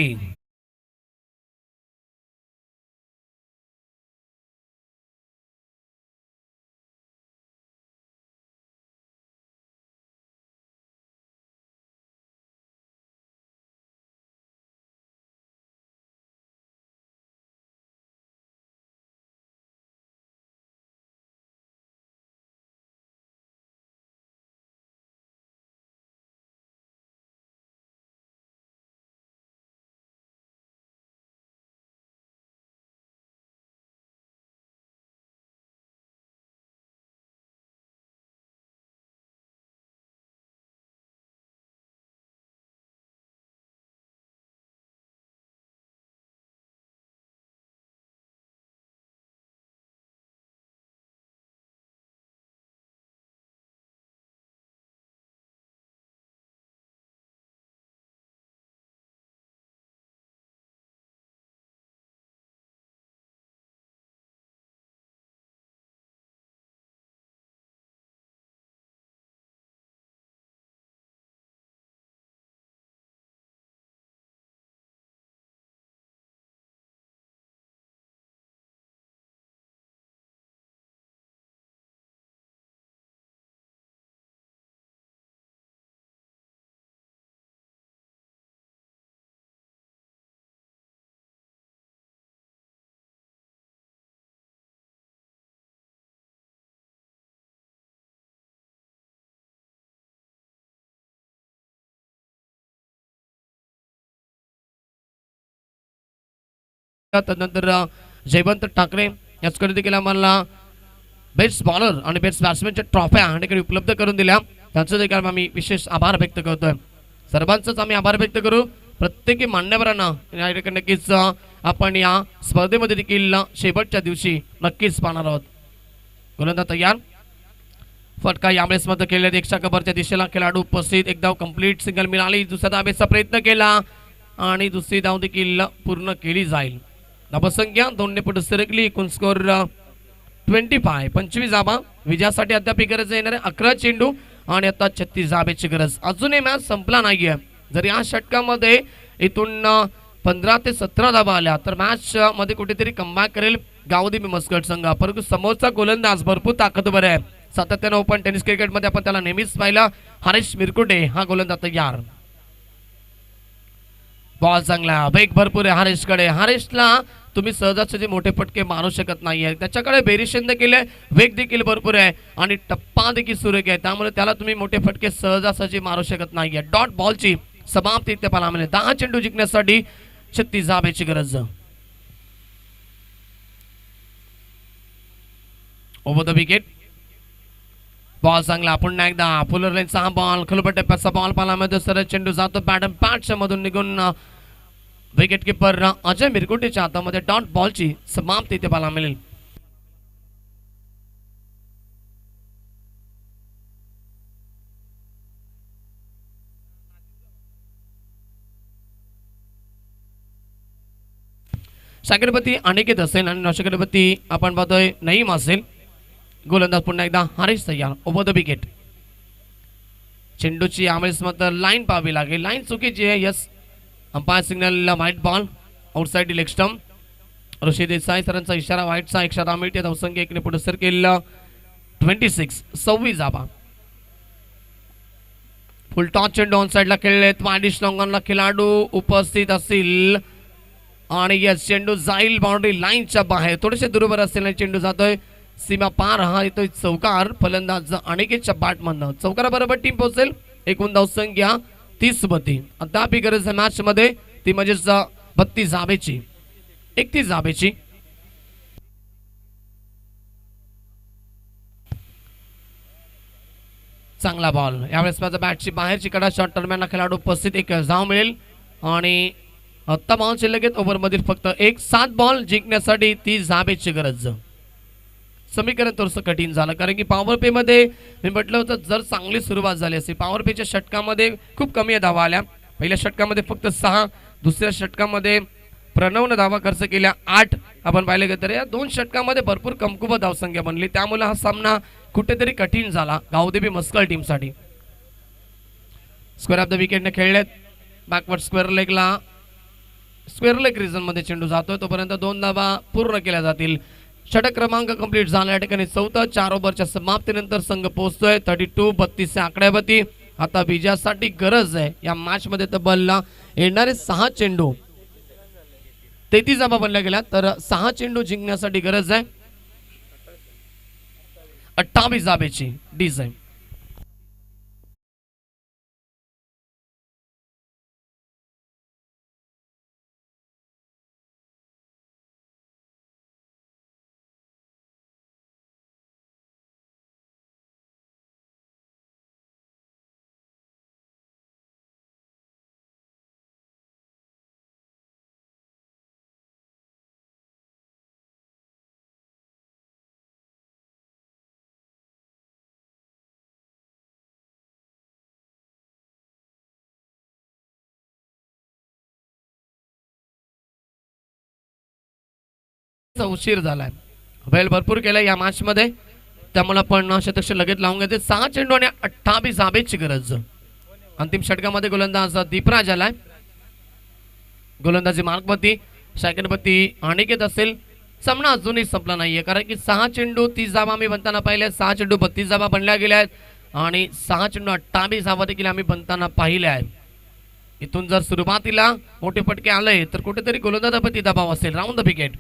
तदनंतर जयवंत ठाकरे याचकडे देखील आम्हाला बेस्ट बॉलर आणि बेस्ट बॅट्समॅनच्या ट्रॉफ्या आणि उपलब्ध करून दिल्या. त्यांचं देखील आम्ही विशेष आभार व्यक्त करतोय. सर्वांचंच आम्ही आभार व्यक्त करू. प्रत्येकी मान्यवरांना या ठिकाणी नक्कीच आपण या स्पर्धेमध्ये देखील शेवटच्या दिवशी नक्कीच पाहणार आहोत. गोलंदाज तयार, फटका यावेळेस मध्ये केले. एकशा कबरच्या दिशेला खेळाडू उपस्थित. एक धाव कंप्लीट, सिंगल मिळाली. दुसऱ्या धावेचा प्रयत्न केला आणि दुसरी धाव देखील पूर्ण केली जाईल. धावसंख्या 2 पुढे सरकली. एकूण स्कोर 25. 25 धावा. विजयासाठी अद्याप गरज येणार 11 चेंडू आणि आता 36 धावेची गरज. अजूनही मॅच संपला नाहीये. जर या षटकामध्ये इथून 15 ते 17 धावा आल्या तर मॅच मध्ये कुठेतरी कमबॅक करेल गावदेवी मस्कट संघ. परंतु समोरचा गोलंदाज भरपूर ताकदवर आहे. सातत्यानं ओपन टेनिस क्रिकेटमध्ये आपण त्याला नेहमीच पाहिलं. हरीश मिरकुटे हा गोलंदाज तयार. बॉल चांगला, वेग भरपूर आहे हरीशकडे. हरीशला तुम्ही सहजासहजी मोठे फटके मारू शकत नाहीये. त्याच्याकडे व्हेरिएशन देखील आहे, वेग देखील भरपूर आहे आणि टप्पा देखील सुरेख आहे. त्यामुळे त्याला तुम्ही मोठे फटके सहजासहजी मारू शकत नाहीये. डॉट बॉलची समाप्ती इथे पाहायला मिळेल. 10 चेंडू जिंकण्यासाठी 36 धावेची गरज. Over the wicket. बॉल चांगला, पुन्हा एकदा फुलर लाईनचा हा बॉल, खलबट टप्प्याचा बॉल पाहायला मिळतो. सरळ चेंडू जातो पॅटच्या मधून निघून विकेट किपर अजय मिरकुटेच्या हातामध्ये डॉट बॉलची समाप्ती इथे पाहायला मिळेल. षटकपती अनिकेत असेल आणि षटकपती आपण पाहतोय नईम असेल. गोलंदाज पुन्हा एकदा हरीश तयार. Over the wicket. चेंडूची यावेळेस मात्र लाईन पाहावी लागेल. लाईन चुकीची आहे. Yes, umpire signal white ball, outside leg stump. Rishi Desai सरांचा इशारा व्हाईटचा. 110 मिनिटे धावसंख्या 1 पुढे सरकेल 26. 26 धावा. फुल टॉस चेंडू ऑन साइडला खेळलेत. वाईडिश लॉंगॉनला खेळाडू उपस्थित असतील आणि यस, चेंडू जाईल बाउंड्री लाईनच्या बाहेर. थोडेसे दुर्बर असलेला चेंडू जातोय सीमा पार. हा येतोय चौकार. फलंदाज अनिकेतच्या बॅटमधनं चौकाराबरोबर टीम पोहोचेल. एकूण धावसंख्या 30. अद्याप गरज आहे मॅच मध्ये ती म्हणजेच 32 धावेची, 31 धावेची. चांगला बॉल. यावेळेस माझा बॅटची बाहेरची कडा शॉट दरम्यान खेळाडू उपस्थित. 1 धाव मिळेल आणि आत्ता बॉल शिल्लक आहेत ओव्हर मधील फक्त 7 बॉल जिंकण्यासाठी 30 धावेची गरज. समीकरण थोडंसं कठीण झालं कारण की पॉवर पे मध्ये मी म्हटलं होतं जर चांगली सुरुवात झाली असती. पॉवर पेच्या षटकामध्ये खूप कमी धावा आल्या. पहिल्या षटकामध्ये फक्त 6, दुसऱ्या षटकामध्ये प्रणवनं धावा खर्च केल्या 8. आपण पाहिले की तर या 2 षटकामध्ये भरपूर कमकुवत धावसंख्या बनली. त्यामुळे हा सामना कुठेतरी कठीण झाला गावदेवी मस्कल टीमसाठी. स्क्वेअर ऑफ द विकेटने खेळलेत. बॅकवर्ड स्क्वेअर लेग रिजन मध्ये चेंडू जातोय. तोपर्यंत 2 धावा पूर्ण केल्या जातील. षटक क्रमांक कंप्लीट झाला. या ठिकाणी 4 ओव्हरच्या समाप्तीनंतर संघ पोहोचतोय 32 आकड्यावरती. आता विजयासाठी गरज आहे या मॅच मध्ये. तब्बल येणारे 6 चेंडू 33 धावा बनल्या गेल्या तर 6 चेंडू जिंकण्यासाठी गरज आहे 28 धावेची. डिझाईन उशीर झालाय. वेळ भरपूर केला या मॅच मध्ये त्यामुळे आपण शतक लगेच लावून घेते. 6 चेंडू आणि 28 धावेची गरज. अंतिम षटकामध्ये गोलंदाज दीपराज आलाय. गोलंदाजी मार्गपती शायकनपती अनिकेत असेल. सामना अजूनही संपला नाहीये कारण की 6 चेंडू 30 धावा आम्ही बनताना पाहिल्या. 6 चेंडू 32 धावा बनल्या गेल्या आहेत आणि 6 चेंडू 28 धावा देखील आम्ही बनताना पाहिल्या आहेत. इथून जर सुरुवातीला मोठे फटके आले तर कुठेतरी गोलंदाजापती दबाव असेल. Round the wicket.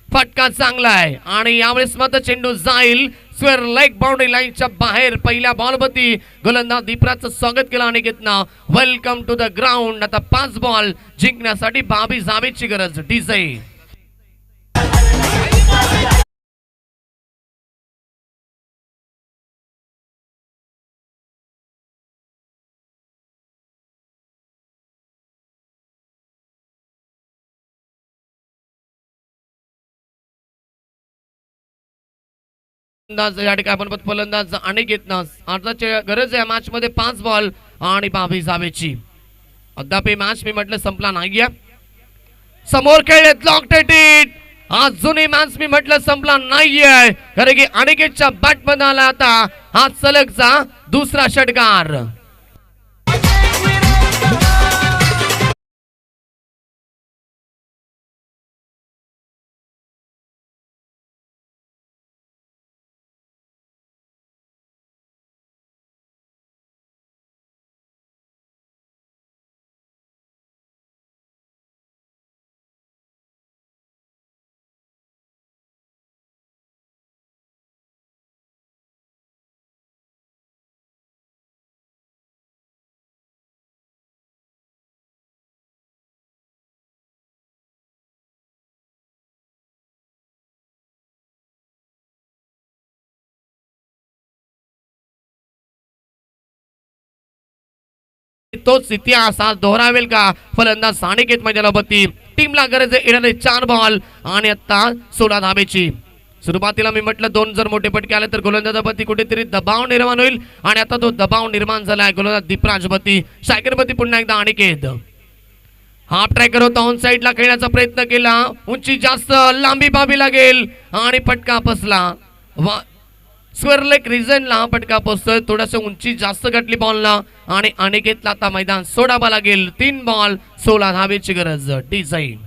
फटका चांगला आहे आणि यावेळेस मात्र चेंडू जाईल स्क्वेअर लेग बाउंड्री लाईनच्या बाहेर. पहिल्या बॉलवरती गोलंदाज दीपराजचं स्वागत केलं अनिकेतनं. Welcome to the ground. आता 5 बॉल जिंकण्यासाठी 22 धावेची गरज. डिझाईन फलंदाज या ठिकाणी आपण पाहतो फलंदाज अनिकेतनं अर्जाची गरज आहे मॅच मध्ये 5 बॉल आणि 22 धावेची. अद्याप मॅच मी म्हटलं संपला नाहीये. समोर खेळलेत लॉक टेटीट अजूनही मॅच मी म्हटलं संपला नाहीये कारण की अनिकेतच्या बॅट मध्ये आला आता हा सलगचा दुसरा षटकार. तोच इतिहास आज दोहरावेल का फलंदाज अनिकेत मैदानावरती. टीमला गरज आहे येणारे 4 बॉल आणि आता 16 धावेची. सुरुवातीला मी म्हटलं 2 जर मोठे फटके आले तर गोलंदाजावरती कुठेतरी दबाव निर्माण होईल आणि आता तो दबाव निर्माण झालाय. गोलंदाज दीपराजवरती सायकलवरती पुन्हा एकदा अनिकेत हाफ ट्रॅकर होता ऑन साइडला खेळण्याचा प्रयत्न केला. उंची जास्त लांबी पाहावी लागेल आणि फटका फसला. स्क्वेअरलेग रिजनला फटका पोचतोय. थोडस उंची जास्त घटली बॉलला आणि अनिकेतला आता मैदान सोडावं लागेल. 3 बॉल 16 धावेची गरज. Design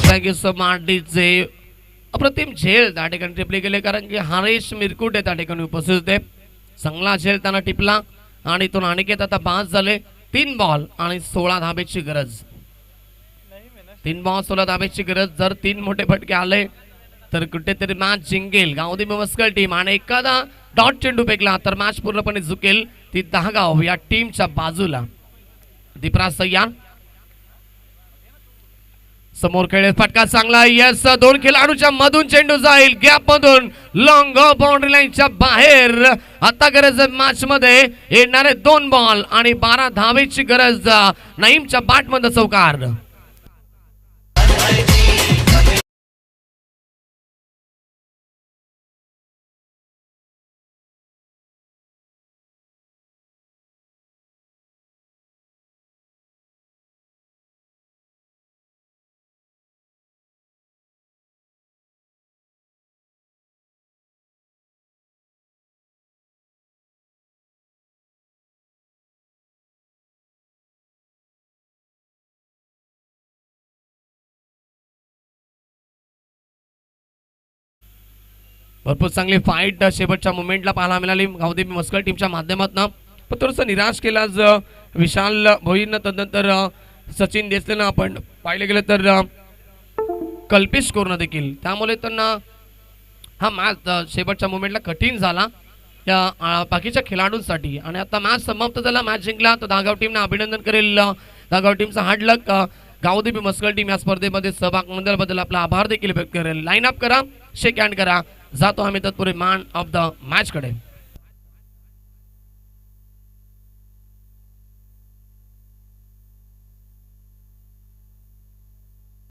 thank you so much DJ. अप्रतिम झेल त्या ठिकाणी टिपले गेले कारण की हरेश मिरकुटे त्या ठिकाणी उपस्थित होते. चांगला झेल त्यांना टिपला आणि तो अनिकेत आता 5 झाले. 3 बॉल आणि 16 धावेची गरज. 3 बॉल 16 धावेची गरज. जर 3 मोठे फटके आले तर कुठेतरी मॅच जिंकेल गावदी मस्कल टीम आणि एखादा डॉट चेंडू फेकला तर मॅच पूर्णपणे झुकेल ती दहागाव या टीमच्या बाजूला. दीपराज सय्यार समोर खेळेल फटका चांगला. यस 2 खेळाडूच्या मधून चेंडू जाईल गॅप मधून लॉंग बाउंड्री लाईनच्या बाहेर. आता गरज मॅच मध्ये येणारे 2 बॉल आणि 12 धावेची गरज. नईमच्या बॅट मध्ये चौकार. भरपूर चांगली फाईट शेवटच्या मोमेंटला पाहायला मिळाली गावदेवी मस्कल टीमच्या माध्यमातून. पण थोडंसं निराश केला विशाल भोईरनं तदनंतर सचिन देसलेनं आपण पाहिलं गेलं तर कल्पेश कोरनं देखील. त्यामुळे त्यांना हा मॅच शेवटच्या मोमेंटला कठीण झाला या बाकीच्या खेळाडूंसाठी. आणि आता मॅच समाप्त झाला. मॅच जिंकला तर धागाव टीमने अभिनंदन करेल. धागाव टीमचा हार्ड लक. गावदेवी मस्कल टीम या स्पर्धेमध्ये सहभाग नोंदवल्याबद्दल आपला आभार देखील व्यक्त करेल. लाईन अप करा, शेक हँड करा. जातो आम्ही तत्पूर्वी मॅन ऑफ द मॅच कडे.